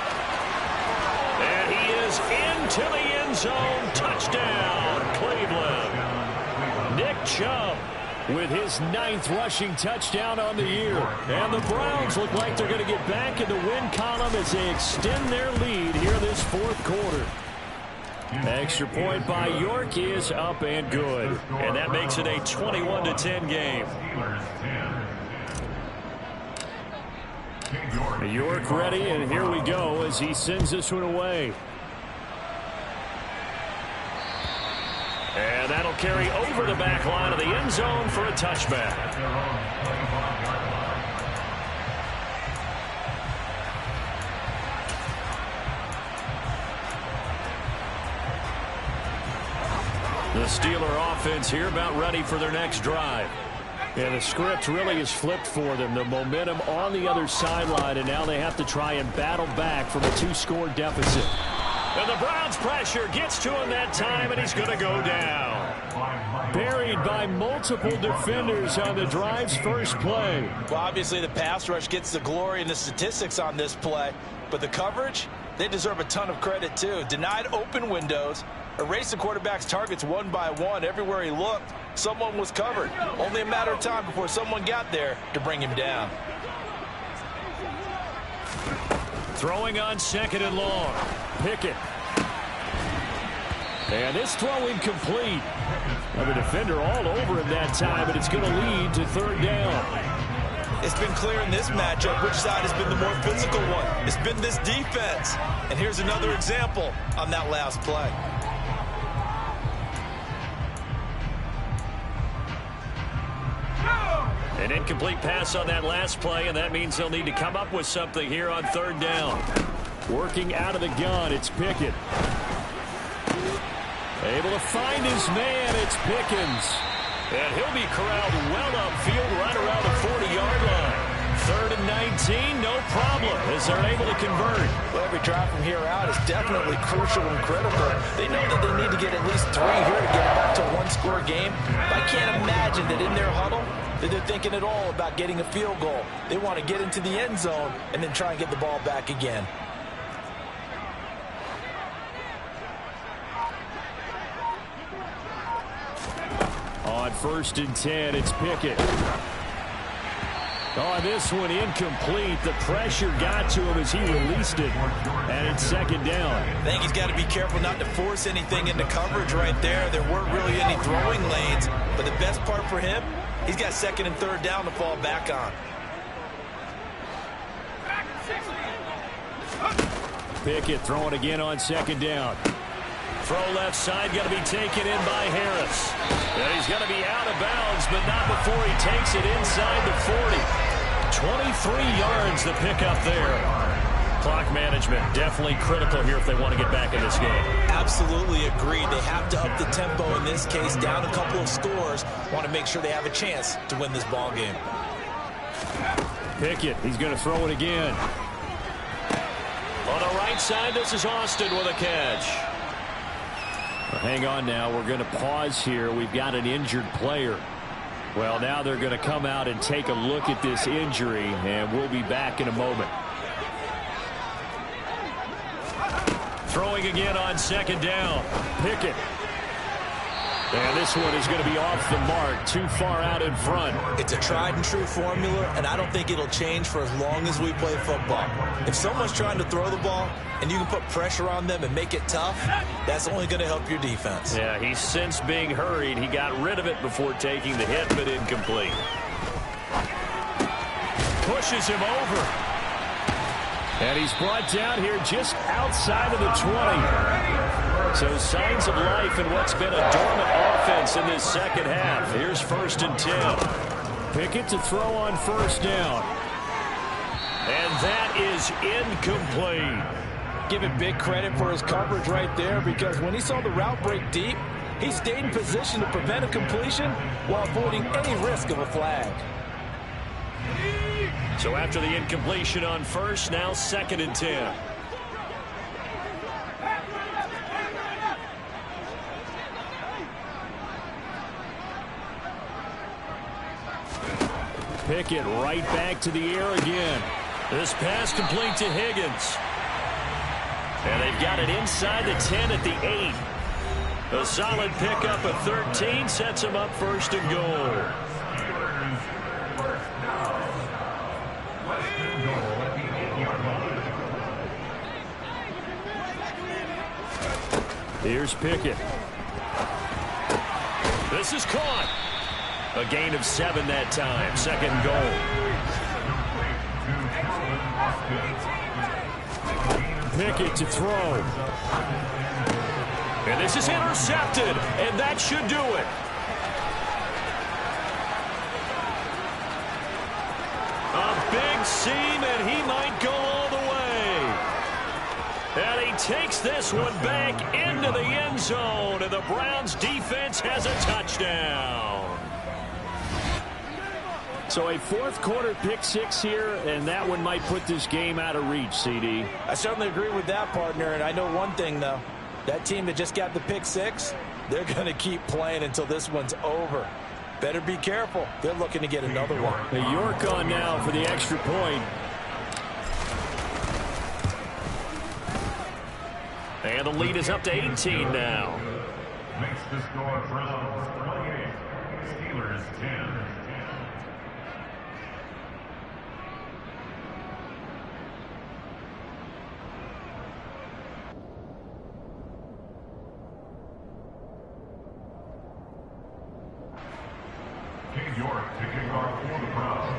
And he is into the end zone. Touchdown, Cleveland. Nick Chubb with his 9th rushing touchdown on the year. And the Browns look like they're going to get back in the win column as they extend their lead here this 4th quarter. Extra point by York is up and good. And that makes it a 21-10 game. York ready, and here we go as he sends this one away. And that'll carry over the back line of the end zone for a touchback. The Steeler offense here about ready for their next drive. And the script really is flipped for them. The momentum on the other sideline, and now they have to try and battle back from a 2-score deficit. And the Browns' pressure gets to him that time, and he's going to go down. Buried by multiple defenders on the drive's first play. Well, obviously the pass rush gets the glory and the statistics on this play, but the coverage, they deserve a ton of credit too. Denied open windows, erased the quarterback's targets one by one. Everywhere he looked, someone was covered. Only a matter of time before someone got there to bring him down. Throwing on 2nd and long. Pickett. And this throw incomplete. Now the defender all over him that time, but it's going to lead to 3rd down. It's been clear in this matchup which side has been the more physical one. It's been this defense. And here's another example on that last play. An incomplete pass on that last play, and that means they'll need to come up with something here on 3rd down. Working out of the gun, it's Pickett. Able to find his man, it's Pickens. And he'll be corralled well upfield right around the 40-yard line. 3rd and 19, no problem, as they're able to convert. Well, every drive from here out is definitely crucial and critical. They know that they need to get at least 3 here to get back to a 1-score game. I can't imagine that in their huddle that they're thinking at all about getting a field goal. They want to get into the end zone and then try and get the ball back again. On 1st and 10, it's Pickett. Oh, this one incomplete. The pressure got to him as he released it. And it's second down. I think he's got to be careful not to force anything into coverage right there. There weren't really any throwing lanes. But the best part for him, he's got second and third down to fall back on. Pickett throwing again on second down. Throw left side, going to be taken in by Harris. And he's going to be out of bounds, but not before he takes it inside the 40. 23 yards the pickup there. Clock management definitely critical here if they want to get back in this game. Absolutely agreed. They have to up the tempo in this case, down a couple of scores. Want to make sure they have a chance to win this ball game. Pickett, he's going to throw it again. On the right side, this is Austin with a catch. Well, hang on now. We're going to pause here. We've got an injured player. Well, now they're going to come out and take a look at this injury, and we'll be back in a moment. Throwing again on second down. Pickett. And this one is going to be off the mark, too far out in front. It's a tried and true formula, and I don't think it'll change for as long as we play football. If someone's trying to throw the ball and you can put pressure on them and make it tough, that's only going to help your defense. Yeah, he's since being hurried. He got rid of it before taking the hit, but incomplete. Pushes him over. And he's brought down here just outside of the 20. So signs of life in what's been a dormant offense in this second half. Here's 1st and 10. Pickett to throw on first down. And that is incomplete. Give him big credit for his coverage right there, because when he saw the route break deep, he stayed in position to prevent a completion while avoiding any risk of a flag. So after the incompletion on first, now 2nd and 10. Pickett right back to the air again. This pass complete to Higgins. And they've got it inside the 10 at the 8. A solid pickup of 13 sets him up 1st and goal. Here's Pickett. This is caught. A gain of 7 that time. 2nd goal. Pickett to throw. And this is intercepted. And that should do it. A big seam, and he might go all the way. And he takes this one back into the end zone, and the Browns defense has a touchdown. So a 4th quarter pick 6 here, and that one might put this game out of reach, CD. I certainly agree with that, partner, and I know one thing, though. That team that just got the pick 6, they're going to keep playing until this one's over. Better be careful. They're looking to get another one. The York on now for the extra point. And the lead is up to 18 now. Makes the score Browns 28, Steelers 10. King York to kick off for the Browns.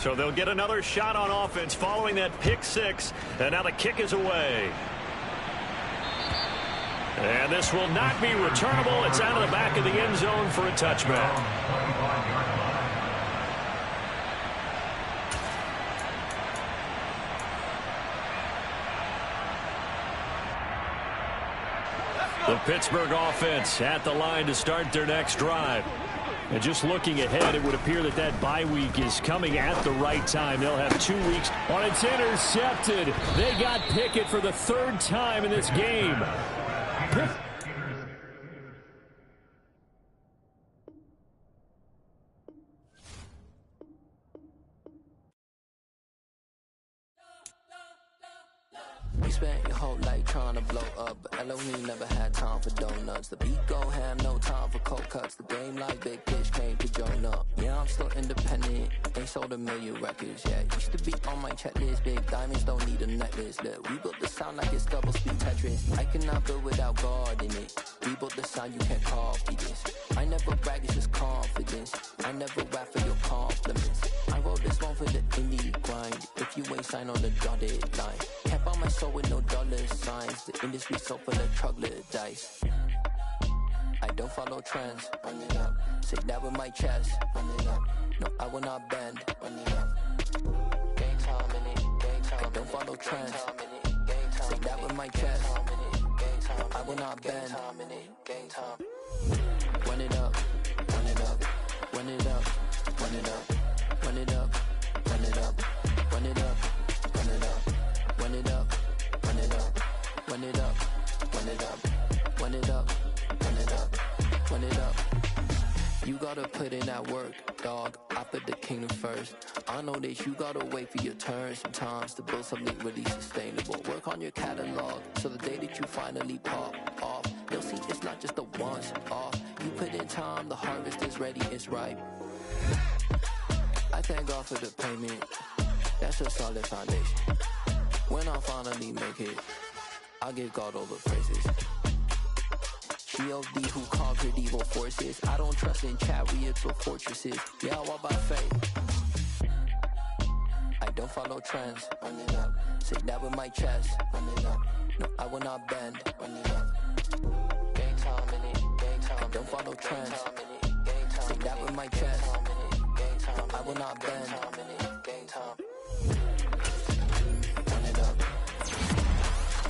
So they'll get another shot on offense following that pick 6. And now the kick is away. And this will not be returnable. It's out of the back of the end zone for a touchback. The Pittsburgh offense at the line to start their next drive. And just looking ahead, it would appear that that bye week is coming at the right time. They'll have 2 weeks. On it's intercepted. They got Pickett for the 3rd time in this game. You spent your whole life trying to blow up, but Elohim never had time for donuts. The beat go ham, no time for cold cuts. The game like Big Fish came to join up. Yeah, I'm still independent, ain't sold a million records yet. Used to be on my checklist, big diamonds don't need a necklace. Look, we built the sound like it's double speed Tetris. I cannot build without God in it. We built the sound, you can't copy this. I never brag, it's just confidence. I never rap for your compliments. I wrote this one for the indie grind. If you ain't signed on the dotted line, can't buy my soul with no dollar signs. The industry so full of troglodytes. I don't follow trends. Run it up. Say that with my chest. Run it up. No, I will not bend. Run it up. Gang time in it. Gang time. I don't follow trends. Say that with my chest. I will not bend. Gang time. Run it up. Run it up. Run it up. Run it up. Run it up. Run it up. Run it up. Run it up. Run it up. Run it up. Run it up. Run it up. Run it up. Run it up. Run it up. You gotta put in that work, dog. I put the kingdom first. I know that you gotta wait for your turn sometimes to build something really sustainable. Work on your catalog so the day that you finally pop off, you'll see it's not just a once off. You put in time, the harvest is ready, it's ripe. I thank God for the payment. That's a solid foundation. When I finally make it, I give God all the praises. G.O.D. who conquered evil forces. I don't trust in chariots or fortresses. Yeah, I walk by faith. I don't follow trends. Run it up. Say that with my chest. Run it up. No, I will not bend. Run it up. Gang time in it. Gang time. I don't follow trends. Say that with my chest. No, I will not bend. Gang time. Run it up.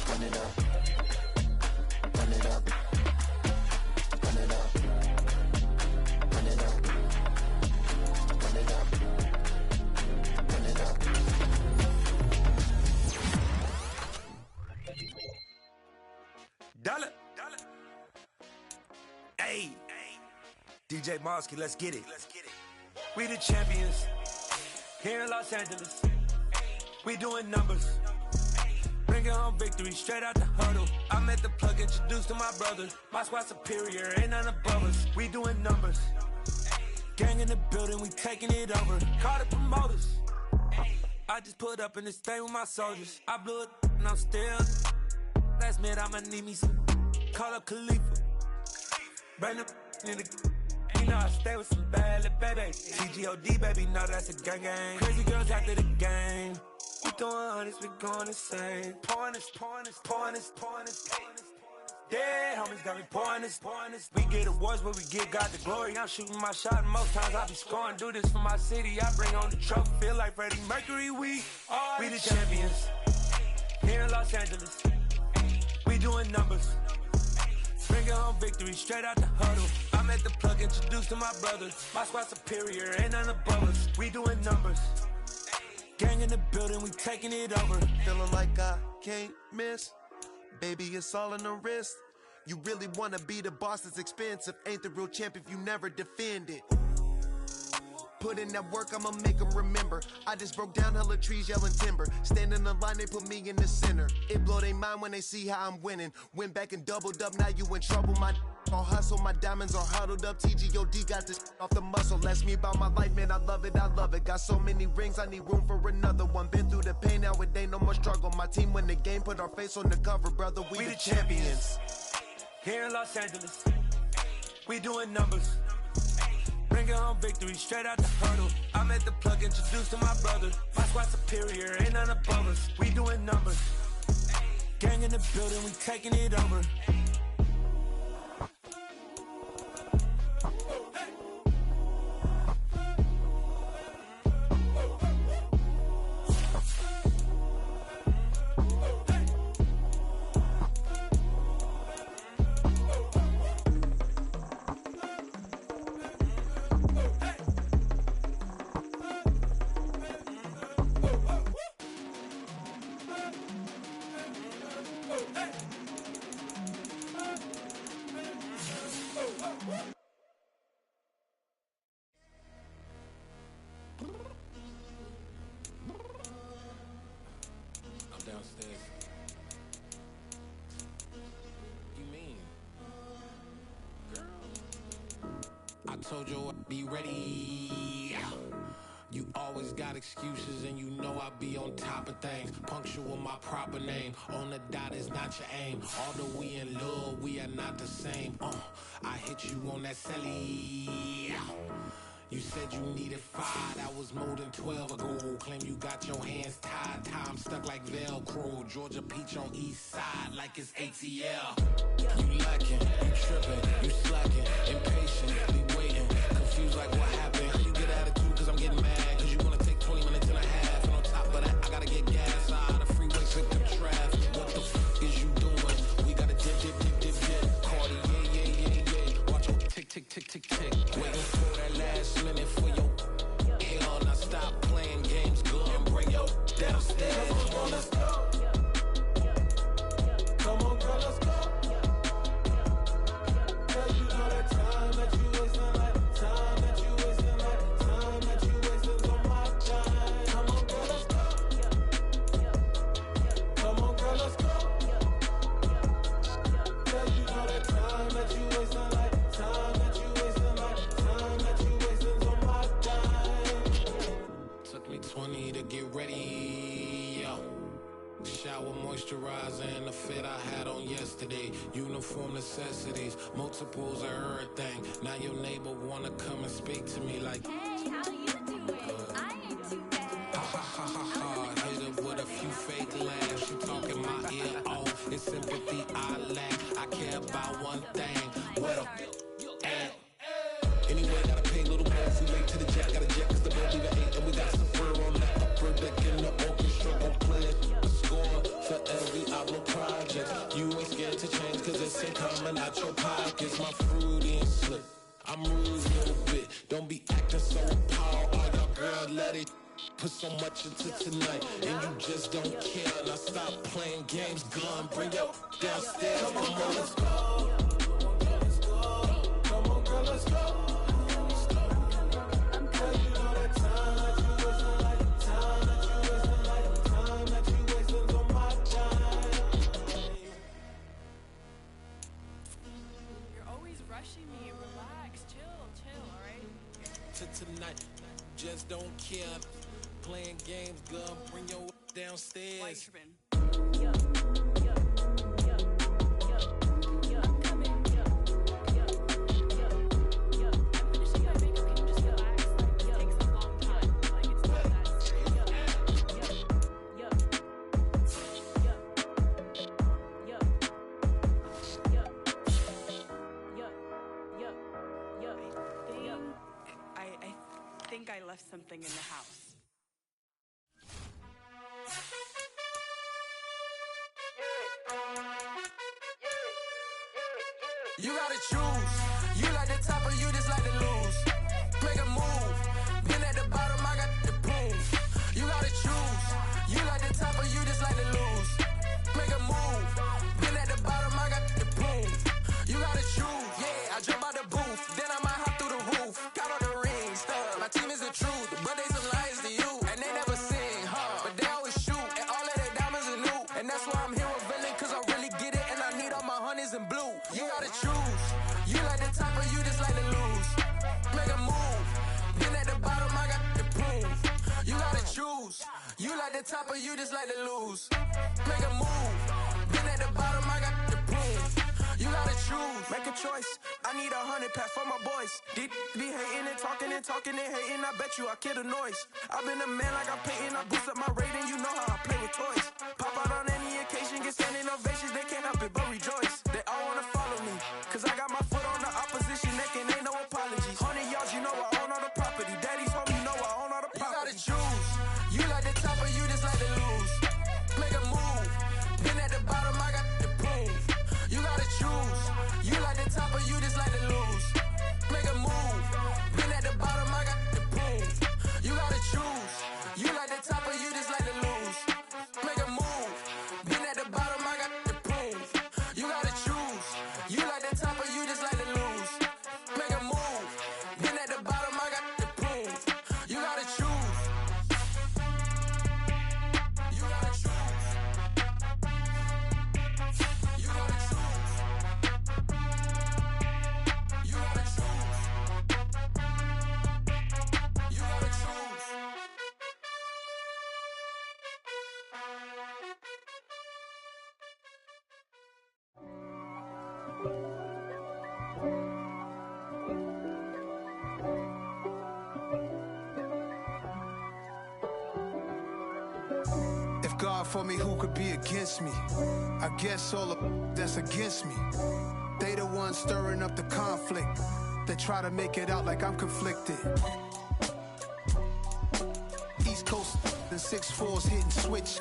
Run it up. Run it up. Run it up. Run it up. Run it up. Run it up. Dollar. Hey. DJ Mosky, let's get it. We the champions. Here in Los Angeles. We doing numbers. Bringing home victory straight out the huddle. I'm at the plug, introduced to my brother. My squad superior, ain't none above us. We doing numbers. Gang in the building, we taking it over. Call the promoters. I just put up in this thing with my soldiers. I blew it and I'm still. Last minute I'ma need me some. Call up Khalifa. Bring them in the. You know I stay with some bad little babies. TGOD baby, know that's a gang gang. Crazy girls after the game. We doing hundreds, we going insane. Pouring this. Dead homies got me pouring this. We get awards, but we get God the glory. I'm shooting my shot, and most times I be scoring. Do this for my city, I bring on the trophy. Feel like Freddie Mercury, we the champions. Here in Los Angeles, we doing numbers. Bringing home victory straight out the huddle. I'm at the plug, introduced to my brother. My squad superior, ain't none above us. We doing numbers. Gang in the building, we taking it over. Feeling like I can't miss. Baby, it's all in the wrist. You really wanna be the boss, it's expensive. Ain't the real champ if you never defend it. Put in that work, I'ma make them remember. I just broke down hella trees, yelling timber. Stand in the line, they put me in the center. It blow they mind when they see how I'm winning. Went back and doubled up, now you in trouble. My all hustle, my diamonds are huddled up. TGOD got this off the muscle. Ask me about my life, man, I love it. Got so many rings, I need room for another one. Been through the pain, now it ain't no more struggle. My team win the game, put our face on the cover, brother. We the champions. Here in Los Angeles, we doing numbers. Bringing home victory straight out the huddle. I'm at the plug, introduced to my brother. My squad superior, ain't none above us. We doing numbers. Gang in the building, we taking it over. I'm downstairs. told you I'd be ready. You always got excuses and you know I be on top of things. Punctual my proper name. On the dot is not your aim. Although we in love, we are not the same. I hit you on that celly. You said you needed 5, that was more than 12 ago. Claim you got your hands tied, time stuck like Velcro. Georgia Peach on east side like it's ATL. You lacking, you tripping, you slacking, impatient, be waiting, confused like what happened. How you get attitude cause I'm getting mad, cause you wanna take 20 minutes and a half. And on top of that, I gotta get gas out of the freeway, pick up traffic. What the f is you doing? We gotta dip. Cardi, yeah. Watch your tick, tick, tick, tick, tick. Waiting for that last minute for your hell. Now stop playing games, go and bring your downstairs. Come on, let's go. Come on, girl, let's go. Cause you know that time that you wasting, like time that you wasting, like time that you wasting on my time. Come on, girl, let's go. Come on, girl, let's go. Cause you know that time that you wasting, like time that you wasting, like time that you wasting on my time. Took me 20 to get ready, yo. Shower moisturizer and the fit I had on yesterday. Uniform necessities, multiples of everything. Now your neighbor wanna come and speak to me like, hey, how you doing? I ain't too bad. Ha. Hit her with a few fake laughs. She talking my ear off. It's sympathy I lack. I care about one thing. What up? Anyway, gotta pay a little more if we late to the jack. Gotta jet cause the boat leave at 8. And we got some fur on the upper deck in the orchestra. Gon' play a score for every album project. You ain't scared to change cause it's ain't coming out your pockets. My fruity and slip, I'm rude a little bit. Don't be acting so appalled. All y'all girl, let it put so much into tonight. And you just don't care. Now stop playing games, gun, bring your downstairs. Come on, let's go. Come on, girl, let's go. Tonight, just don't care. Playing games, girl, bring your downstairs. I left something in the house. You gotta choose. You like the top or you just like to lose. Make a move. Been at the bottom, I got the proof. You gotta choose. You like the top or you just like to lose. Make a move. Been at the bottom, I got the proof. You gotta choose. Yeah, I jump out the booth, then I might hop through the roof. Got all the rings, stuff. My team is the truth, but they some liars to you. And they never sing, but they always shoot. And all of their diamonds are new. And that's why I'm here with Villain, cause I really get it. And I need all my honeys in blue. You gotta choose. You like the top or you just like to lose. Make a move. Been at the bottom, I got the proof. You gotta choose. You like the top or you just like to lose. Make a move. Been at the bottom, I got the proof. You gotta choose. Make a choice. I need 100 pack for my boys. Deep be hating and talking and hating. I bet you I kill the noise. I've been a man like I'm Peyton. I boost up my rating. You know how I play with toys. Pop out on any occasion, get standing ovations. They can't help it but rejoice. They all wanna follow me, cause I got my foot on the opposition neck and ain't no apologies. 100 yards, you know I own all the property. Daddy's home, you know I own all the property. You gotta choose. You like the top or you just like to lose. Make a move. Been at the bottom, I got the proof. You gotta choose. You like the top or you just like to lose. Make a move. Been at the bottom, I got the proof. You gotta choose. You like the top or you just like to lose. If God for me, who could be against me? I guess all that's against me. They the ones stirring up the conflict. They try to make it out like I'm conflicted. East Coast, the 6'4's hitting switch.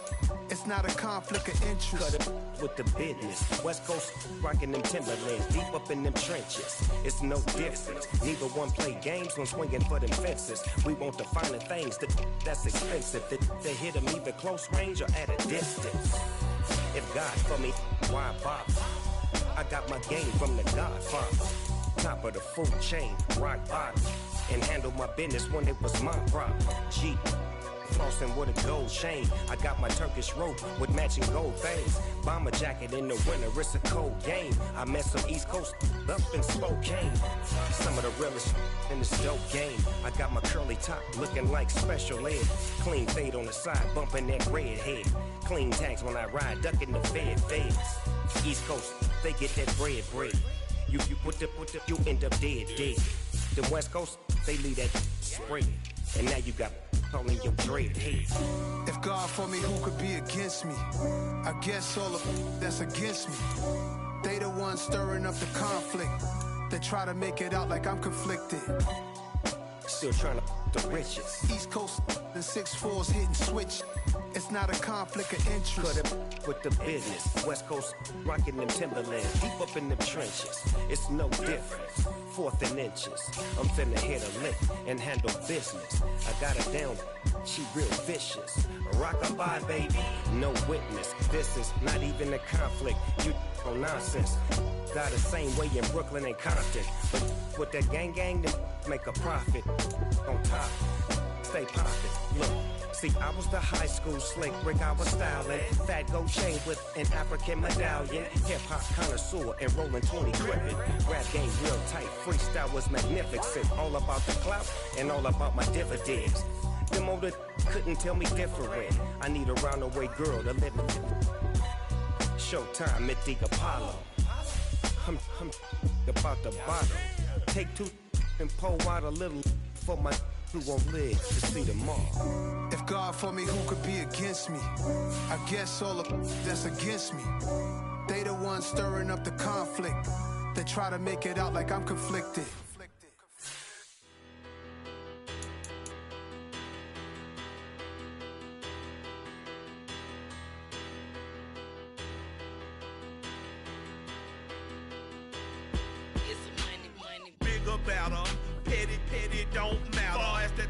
It's not a conflict of interest. Cut it with the business. West Coast rocking them Timberlands, deep up in them trenches. It's no difference. Neither one play games when swinging for them fences. We want the finer things that's expensive. They hit them either close range or at a distance. If God for me, why bother? I got my game from the Godfather. Top of the food chain, rock bottom. And handle my business when it was my problem. G. Flossing with a gold chain. I got my Turkish rope with matching gold things. Bomber jacket in the winter, it's a cold game. I met some East Coast up in Spokane. Some of the realest in this dope game. I got my curly top looking like special ed. Clean fade on the side, bumping that red head. Clean tags when I ride, ducking the feds. East Coast, they get that bread. You put the, you end up dead. The West Coast, they leave that spread. And now you got calling your dread head. If God for me, who could be against me? I guess all of that's against me. They the ones stirring up the conflict. They try to make it out like I'm conflicted. Still trying to the riches. East Coast, the 6'4's hitting switch. It's not a conflict of interest. Cut it with the business. West Coast rocking them Timberlands, deep up in them trenches. It's no difference. 4th and inches. I'm finna hit a lick and handle business. I got her down, she real vicious. Rock-a-bye, baby, no witness. This is not even a conflict. You on nonsense. Got the same way in Brooklyn and Compton. But with that gang, then make a profit. On top, stay poppin'. Look. See, I was the high school slick Rick, I was styling. Fat gold chain with an African medallion. Hip-hop connoisseur and rolling 20 gripping. Rap game real tight, freestyle was magnificent. All about the clout and all about my dividends. Them older couldn't tell me different. I need a roundaway girl to live in. Showtime at the Apollo. I'm about the bottle. Take 2 and pour out a little for my who won't live to see tomorrow. If God for me, who could be against me? I guess all of that's against me. They the ones stirring up the conflict. They try to make it out like I'm conflicted. Bigger, better. Petty don't matter. Far as the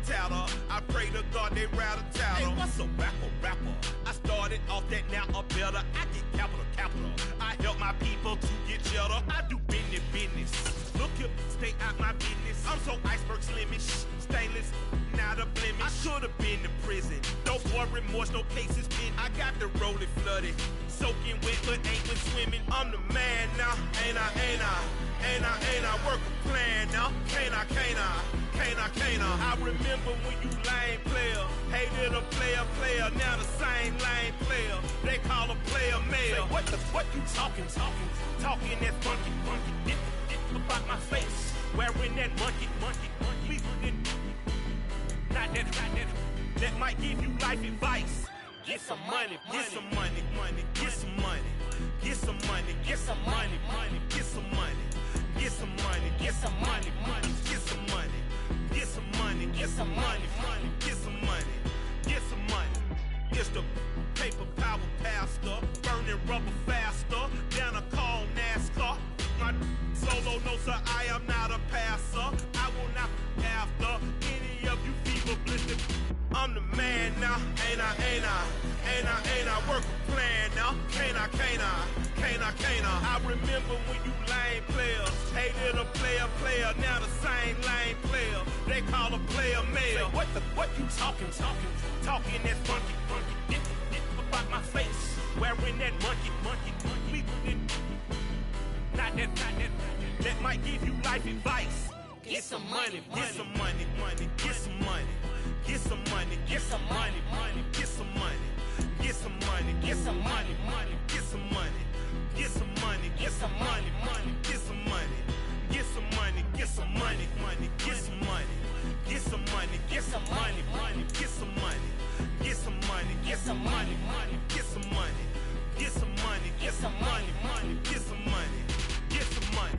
teller, I pray to God they rattle tattle. Hey, what's a rapper? I started off that, now I'm better. I get capital. I help my people to get cheddar. I do business. Look here, stay out my business. I'm so iceberg slimish, stainless, not a blemish. I should've been to prison. No more remorse, no cases pinned. I got the rolling flooded, soaking wet, but ain't been swimming. I'm the man now, ain't I? Work a plan now, can't I? I remember when you lame player, hated a player, now the same lame player. They call a player mayor. What you talking that funky, dip about my face, wearing that monkey. Not that might give you life advice. Get some money. It's the paper power pastor, burning rubber faster, down a call NASCAR. My solo notes are I am not a passer. I will not after any of you fever blistered. I'm the man now, ain't I? Work a plan now, can't I? I remember when you lame players, hated a player, now the same lame player. They call a player mayor. What you talking that funky, dip about my face, wearing that monkey. Not that might give you life advice. Get some money. some money, money, get some money, get some money, get some money, money, get some money, get some money, get some money, money, get some money, get some money,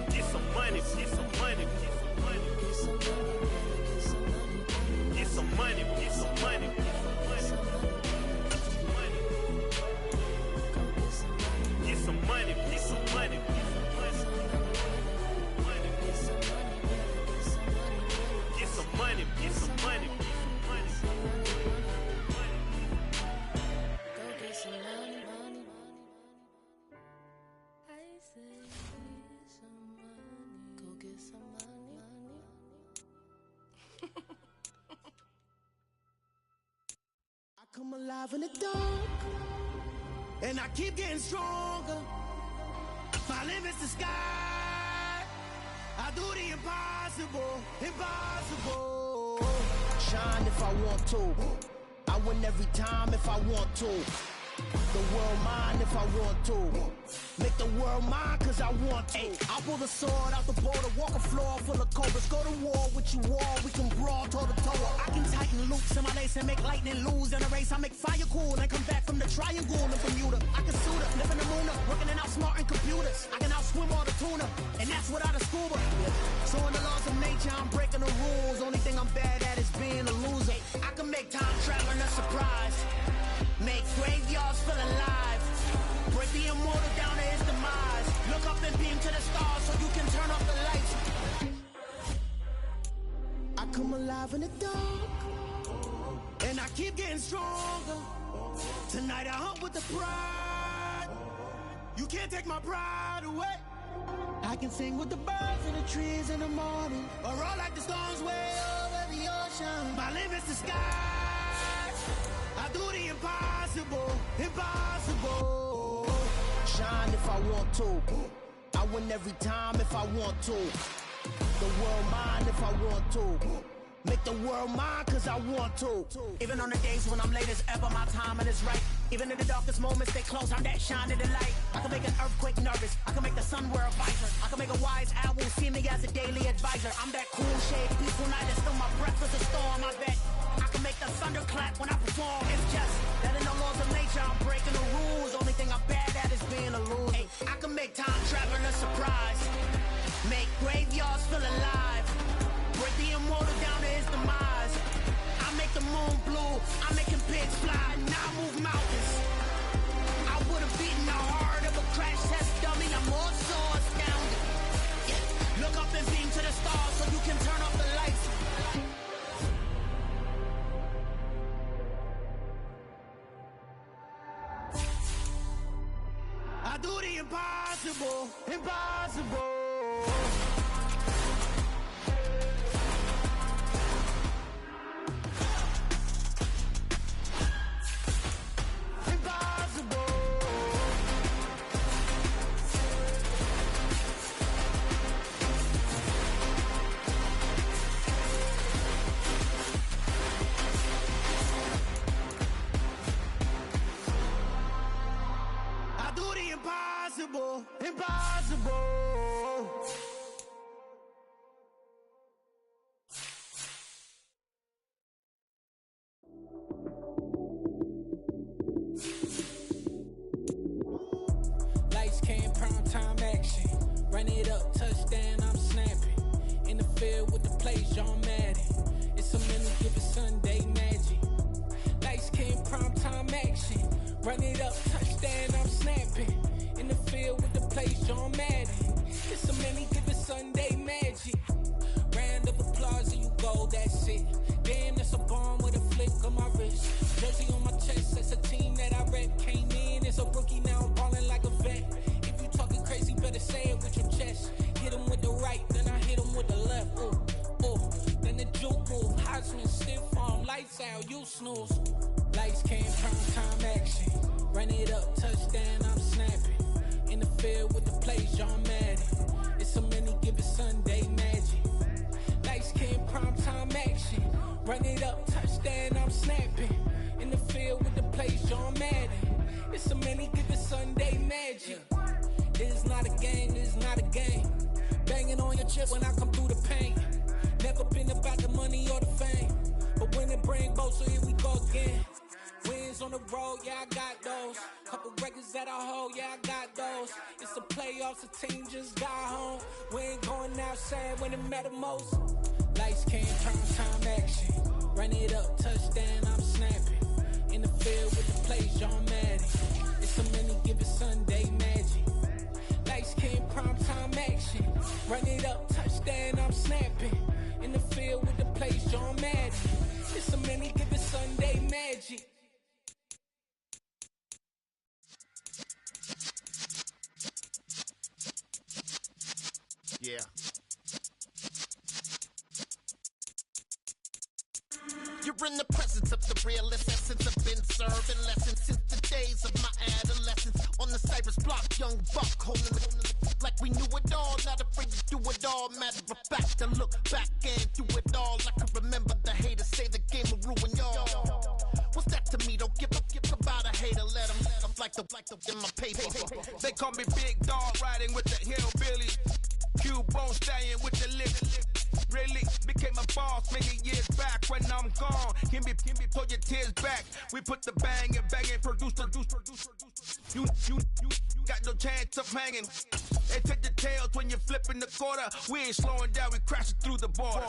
get some money, get some money, get some money, get some money, get some money, get some money, get some money. Get some money, get some money, money. Go get some money, money. I say get some money. Go get some money, I come alive in the dark, and I keep getting stronger. My limit's the sky. I do the impossible, impossible. Shine if I want to. I win every time if I want to. The world mine if I want to. Make the world mine cause I want to. I pull the sword out the border, walk a floor full of cobras. Go to war with you all, we can brawl toe to toe. I can tighten loops in my lace and make lightning lose in a race. I make fire cool and come back from the triangle in Bermuda. I can suit up, live in the moon up, working and outsmarting computers. I can outswim all the tuna, and that's without a scuba. So in the laws of nature, I'm breaking the rules. Only thing I'm bad at is being a loser. I can make time traveling a surprise. Make graveyards feel alive. Break the immortal down to his demise. Look up and beam to the stars so you can turn off the lights. I come alive in the dark, and I keep getting stronger. Tonight I hunt with the pride. You can't take my pride away. I can sing with the birds and the trees in the morning, or roll like the storms way over the ocean. My limit's the sky. I do the impossible, impossible. Shine if I want to. I win every time if I want to. The world mine if I want to. Make the world mine cause I want to. Even on the days when I'm late as ever, my timing is right. Even in the darkest moments, they close, I'm that shining the light. I can make an earthquake nervous, I can make the sun wear a visor. I can make a wise owl see me as a daily advisor. I'm that cool shade, peaceful night, and still my breath is a storm, I bet. I can make the thunder clap when I perform. It's just that in the laws of nature, I'm breaking the rules. Only thing I'm bad at is being a loser. Hey, I can make time traveling a surprise. Make graveyards feel alive. Break the immortal down to his demise. I make the moon blue, I'm making pigs fly. Now I move mountains. I would've beaten the heart of a crash test dummy. I'm more so astounded. Yeah. Look up and beam to the stars so you can turn off the lights. I do the impossible, impossible. Impossible, impossible. Lights came, prime time action. Run it up, touchdown, I'm snapping. In the field with the plays, John Madden. It's a many given Sunday magic. Lights came, prime time action. Run it up, touchdown, I'm snapping. In the field with the plays, John Madden. It's a many given Sunday magic. Round of applause and you go, that's it. Damn, that's a bomb with a flick on my wrist. Jersey on my chest, that's a team that I rep. Came in as a rookie, now I'm ballin' like a vet. If you talking crazy, better say it with your chest. Hit him with the right, then I hit him with the left. Ooh, ooh. Then the juke move, Heisman, stiff arm, lights out, you snooze. Lights came, prime time action. Run it up, touchdown, I'm snapping. In the field with the plays, John Madden. It's a many given Sunday magic. Lights came, prime time action. Run it up, touchdown, I'm snapping. In the field with the plays, John Madden. It's a many given Sunday magic. This is not a game, this is not a game. Banging on your chip when I come through the paint. Never been about the money or the fame, but when it bring both, so here we go again. Wins on the road, yeah, I got those. Couple records that I hold, yeah, I got those. It's the playoffs, the team just got home. We ain't going outside when it matter most. Lights can't turn time action. Run it up, touchdown, I'm snapping. In the field with the plays, John Madden. It's a many given Sunday magic. Lights can't prime time action. Run it up, touchdown, I'm snapping. In the field with the plays, John Madden. It's a many given Sunday magic. Yeah. You're in the presence of the realest essence. I've been serving lessons since the days of my adolescence. On the Cypress block, young buck holding it like we knew it all. Not afraid to do it all. Matter of fact, I look back and do it all. I can remember the haters say the game will ruin y'all. What's that to me? Don't give about a hater. Let them like the in my paper. They call me Big Dog, riding with the hillbilly. Q-Bone stallion with the lip. Really became a boss many years back. When I'm gone, can be pull your tears back. We put the bang and produce. You got no chance of hanging. They take the tails when you're flipping the quarter. We ain't slowing down, we crashing through the border.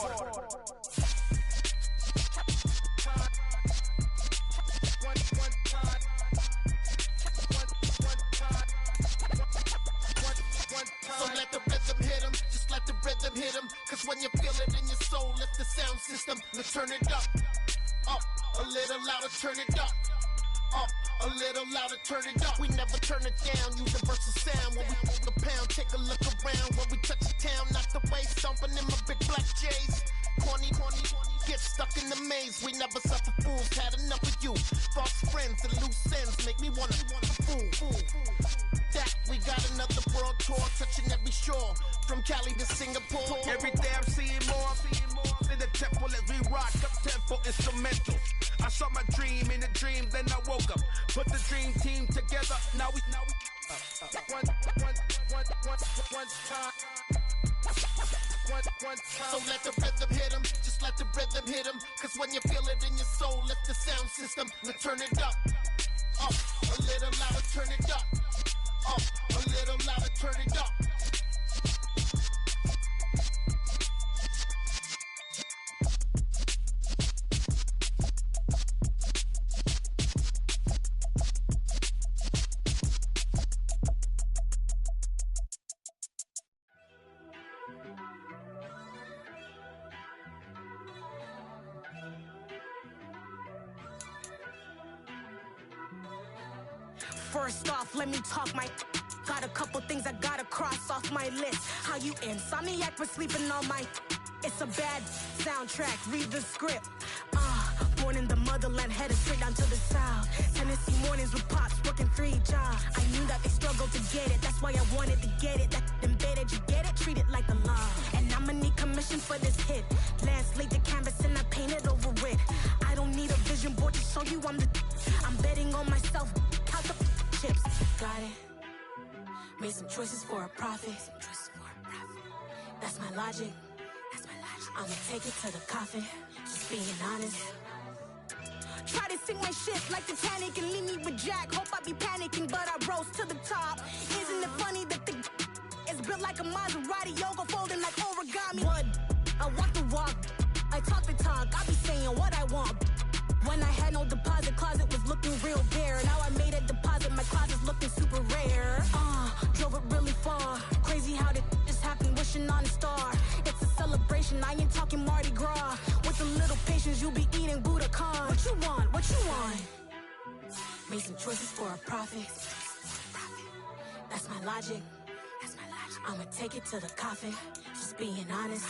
So let the rhythm hit him, just let the rhythm hit him. Cause when you feel it in your soul, lift the sound system. Let's turn it up, a little louder, turn it up, a little louder, turn it up. We never turn it down, universal sound. When we move the pound, take a look around. When we touch the town, knock the way, stomping in my big black J's. Corny, get stuck in the maze. We never suffer fools, had enough of you. False friends and loose ends make me wanna fool. That we got another world tour, touching every shore, from Cali to Singapore. Every day I'm seeing more in the temple as we rock up tempo instrumentals. I saw my dream in a dream, then I woke up. Put the dream team together. Now we one time. So let the rhythm hit him, just let the rhythm hit him. Cause when you feel it in your soul, lift the sound system. Let's turn it up, a little louder, turn it up, a little louder, turn it up. First off, let me talk my... Got a couple things I gotta cross off my list. How you insomniac for sleeping on my... It's a bad soundtrack, read the script. Born in the motherland, headed straight down to the south. Tennessee mornings with pops, working 3 jobs. I knew that they struggled to get it, that's why I wanted to get it. That embedded, you get it, treat it like a law. And I'ma need commission for this hit. Last laid the canvas and I painted over it. I don't need a vision board to show you I'm betting on myself, count the chips. Got it. Made some choices for a profit. That's my logic. I'ma take it to the coffin. Just being honest. Try to sing my shit like Titanic and leave me with Jack. Hope I be panicking, but I rose to the top. Isn't it funny that the is built like a Maserati, yoga folding like origami? What? I walk the walk. I talk the talk. I be saying what I want. When I had no deposit, closet was looking real bare. Now I made a deposit, my closet's looking super rare. Drove it really far. Crazy how did this happen, wishing on a star. It's a celebration, I ain't talking Mardi Gras. With a little patience, you'll be eating Budokan. What you want? What you want? Made some choices for a profit. That's my logic. I'ma take it to the coffin. Just being honest.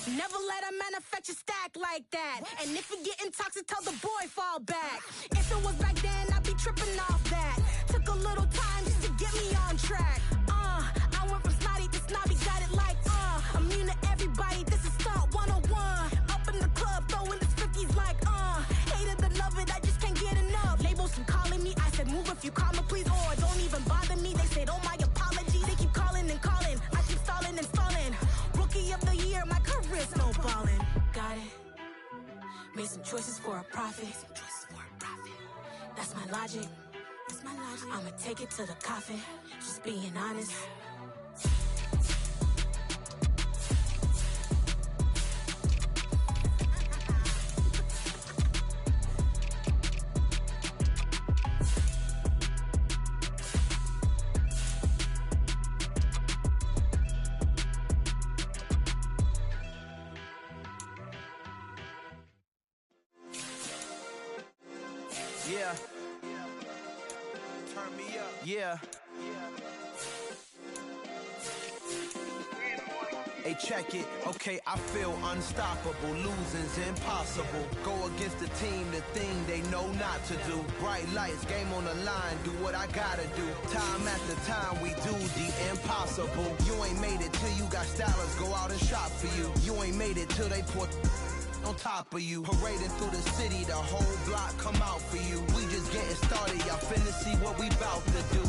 Never let a manufacture stack like that. And if you getting toxic, tell the boy fall back. If it was back then, I'd be tripping off that. Took a little time just to get me on track. I went from snotty to snobby, got it like immune to everybody, this is stunt 101. Up in the club, throwing the 50s like hated to love it, I just can't get enough. Labels from calling me, I said move if you call me please, or don't even bother me. They said oh my apology, they keep calling and calling. I keep stalling and stalling. Rookie of the year, my career's snowballing. Made some choices for a profit. That's my logic. I'ma take it to the coffin. Just being honest. Yeah. Turn me up. Yeah. Hey, check it. Okay, I feel unstoppable. Losing's impossible. Go against the team, the thing they know not to do. Bright lights, game on the line. Do what I gotta do. Time after time, we do the impossible. You ain't made it till you got stylers. Go out and shop for you. You ain't made it till they pour on top of you. Parading through the city, the whole block come out for you. We just getting started, y'all finna see what we bout to do.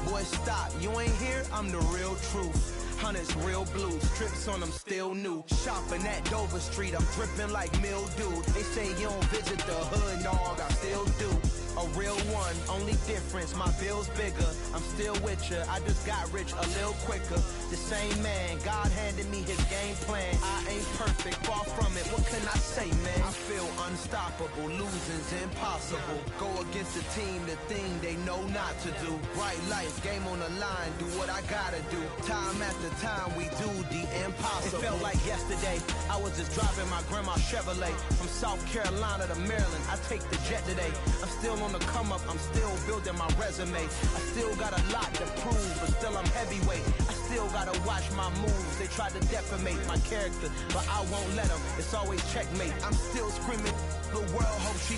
Boy, stop, you ain't here, I'm the real truth. Hunters, real blue, strips on them still new. Shopping at Dover Street, I'm dripping like mildew. They say you don't visit the hood, dog, I still do. A real one, only difference, my bill's bigger. I'm still with ya, I just got rich a little quicker. The same man, God handed me his game plan. I ain't perfect, far from it, what can I say, man? I feel unstoppable, losing's impossible. Go against the team, the thing they know not to do. Bright lights, game on the line, do what I gotta do. Time after time, we do the impossible. It felt like yesterday, I was just driving my grandma's Chevrolet. From South Carolina to Maryland, I take the jet today. I'm still on the come up, I'm still building my resume. I still got a lot to prove, but still I'm heavyweight. I still gotta watch my moves. They try to defamate my character, but I won't let them. It's always checkmate. I'm still screaming, the world hope she.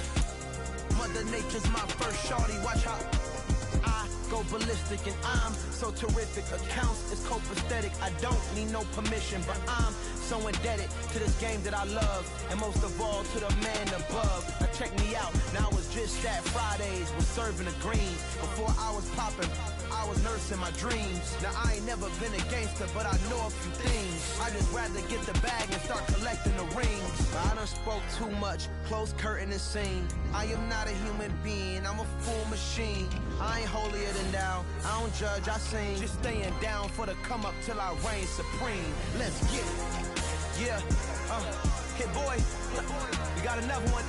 Mother Nature's my first shorty, watch how I go ballistic and I'm so terrific. Accounts is copacetic, I don't need no permission, but I'm so indebted to this game that I love, and most of all to the man above. Now check me out, now it's just that Fridays was serving the greens. Before I was popping, I was nursing my dreams. Now I ain't never been a gangster, but I know a few things. I just rather get the bag and start collecting the rings. I done spoke too much, close curtain and scene. I am not a human being, I'm a full machine. I ain't holier than thou, I don't judge, I sing. Just staying down for the come up till I reign supreme. Let's get it. Yeah, Hit Boy, we got another one.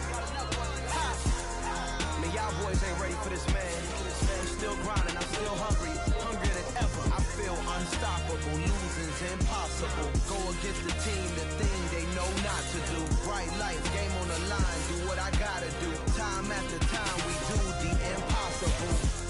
Ha. Man, y'all boys ain't ready for this, man. I'm still grinding, I'm still hungry, hungrier than ever. I feel unstoppable, losing's impossible. Go against the team, the thing they know not to do. Bright lights, game on the line, do what I gotta do. Time after time, we do the impossible.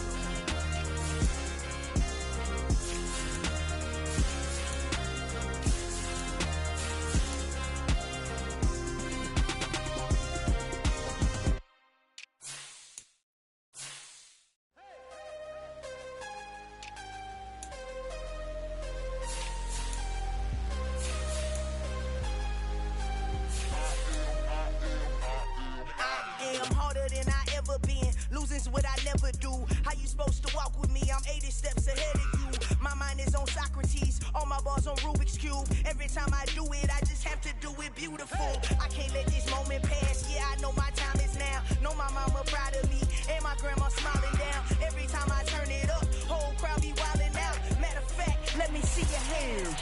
What I never do. How you supposed to walk with me? I'm 80 steps ahead of you. My mind is on Socrates, all my bars on Rubik's Cube. Every time I do it, I just have to do it beautiful. I can't let this moment pass. Yeah, I know my time is now. Know my mama proud of me, and my grandma smiling down. Every time I turn it up, whole crowd be wilding out. Matter of fact, let me see your hands.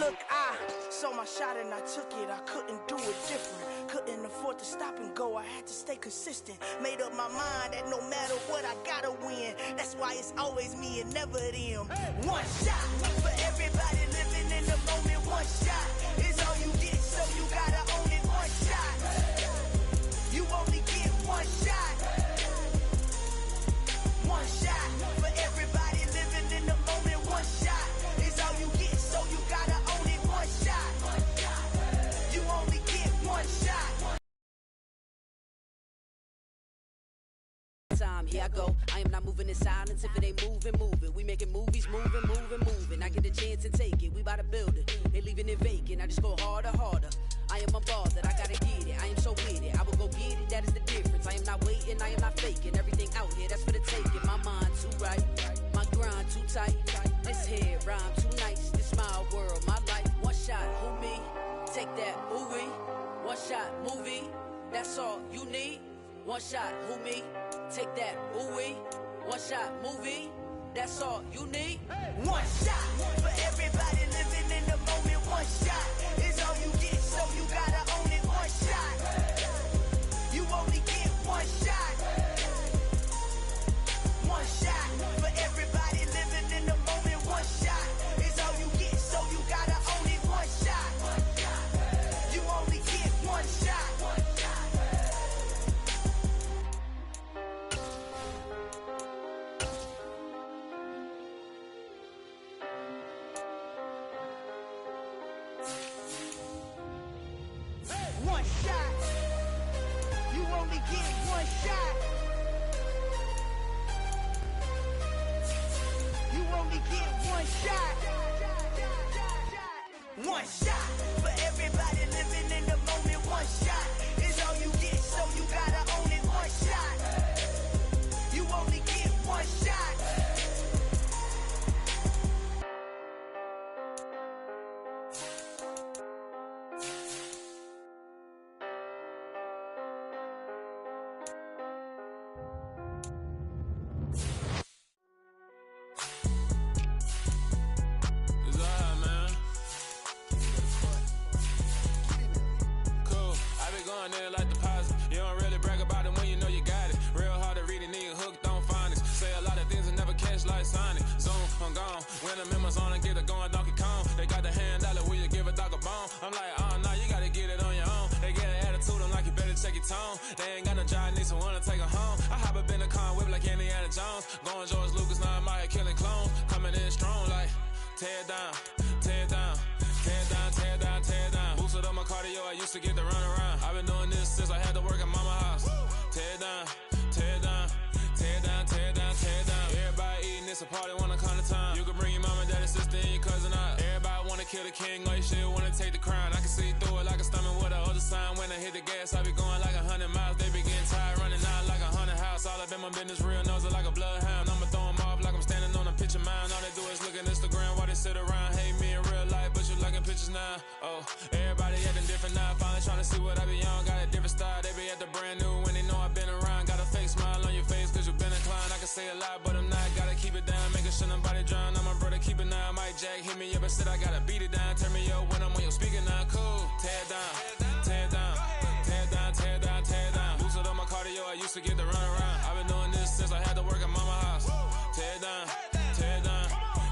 Look, I saw my shot and I took it. I couldn't do it different. Couldn't afford to stop and go, I had to stay consistent. Made up my mind that no matter what, I gotta win. That's why it's always me and never them. One shot for everybody living in the moment. One shot is all you get, so you gotta own it. One shot, you only get one shot. One shot for everybody living in the moment. One shot is all you get, so you gotta own it. One shot, you only get one shot. Time, here I go. I am not moving in silence. If it ain't moving, move it. We making movies, moving. I get a chance and take it. We bout to build it. They leaving it vacant. I just go harder. I am a ball that I gotta get it. I am so with it. I will go get it. That is the difference. I am not waiting. I am not faking. Everything out here, that's for the taking. My mind too right. My grind too tight. This head rhyme too nice. This my world, my life. One shot, who me? Take that movie. One shot, movie. That's all. One shot, who me? Take that, ooh-wee. One shot, movie. That's all you need. One shot for everybody living in the moment. One shot is all you get, so you gotta own it. One shot. You only get one shot. One shot for everybody living in the moment. One shot is all you get, so you gotta own it. One shot. You only get one shot. One shot. You only get one shot. You only get one shot. One shot for everybody living in the moment. One shot is all you get, so you gotta own it. One shot. You only get one shot. It's alright, man. Cool. I be going there like deposit. You don't really brag about it when you know you got it. Real hard to read it, nigga hooked, don't find it. Say a lot of things and never catch like Sonic. Zoom, I'm gone. When the members on and get it going Donkey Kong. They got the hand dollar, will you give a dog a bone? I'm like, oh no, you gotta get it on your own. They get an attitude, I'm like, you better check your tone. They ain't got no job, need someone to take her home. I hop up in the car, whip like Indiana Jones. Going George Lucas, now I'm out here killing clones. Coming in strong like, tear down, tear down, tear down, tear down, tear down. Boosted up my cardio, I used to get to run around. I've been doing this since I had to work at mama house. Tear down, tear down, tear down, tear down, tear down. Everybody eating, it's a party, wanna come to time. You can bring your mama, daddy, sister, and your cousin out. Everybody wanna kill the king, or you shit wanna take the crown. I can see through it like a stomach with a other sign. When I hit the gas, I be going like 100 miles. They be getting tired, running out like 100 house. All up in my business, real nose like a bloodhound. I'ma throw them off like I'm standing on a picture mound. All they do is look at Instagram while they sit around. Hate me in real life, but you liking pictures now. Oh, everybody acting different now. Finally trying to see what I be on. Got a different style, they be at the brand new when they know I've been around. Got a fake smile on your face cause you been inclined. I can say a lot, but I'm not. Gotta keep it down, making sure nobody drown. I'm my brother, keep it now. Mike Jack hit me up and said I gotta beat it down. Turn me up when I'm on your speaker now. Cool, tear down, tear down, tear down, tear down, tear down. Boosted up my cardio, I used to get to run around. I've been doing this since I had to work at mama house. Tear down, tear down,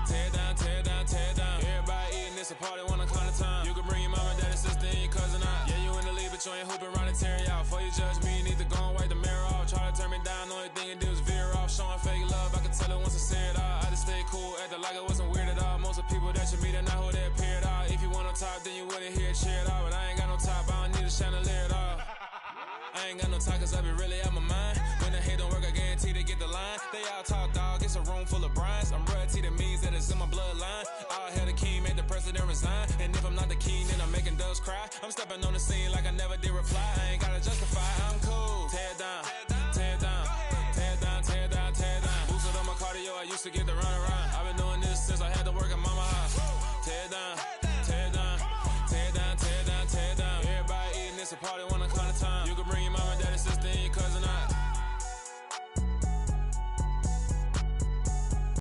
tear down, tear down, tear down. Everybody eating, it's a party, wanna come to time. You can bring your mama, daddy, sister, and your cousin out. Yeah, you in the lead, but you ain't hooping around and tearing out. Before you judge me, you need to go and wipe the mirror off. Try to turn me down, only thing you do is veer off. Showing fake love, I can tell it once I say it all. I just stay cool, acting like it wasn't weird at all. Most of the people that you meet are not who they appear at all. If you want on top, then you wouldn't hear it cheer at all. But I ain't got no top, I don't need a chandelier at all. I ain't got no talk cause I be really out my mind. When the hate don't work, I guarantee they get the line. They all talk dog, it's a room full of brinds. I'm royalty, that means that it's in my bloodline. All hail the king, make the president resign. And if I'm not the king, then I'm making doves cry. I'm stepping on the scene like I never did reply. I ain't gotta justify, I'm cool. Tear down, tear down, tear down, tear down, tear down. Boosted on my cardio, I used to get the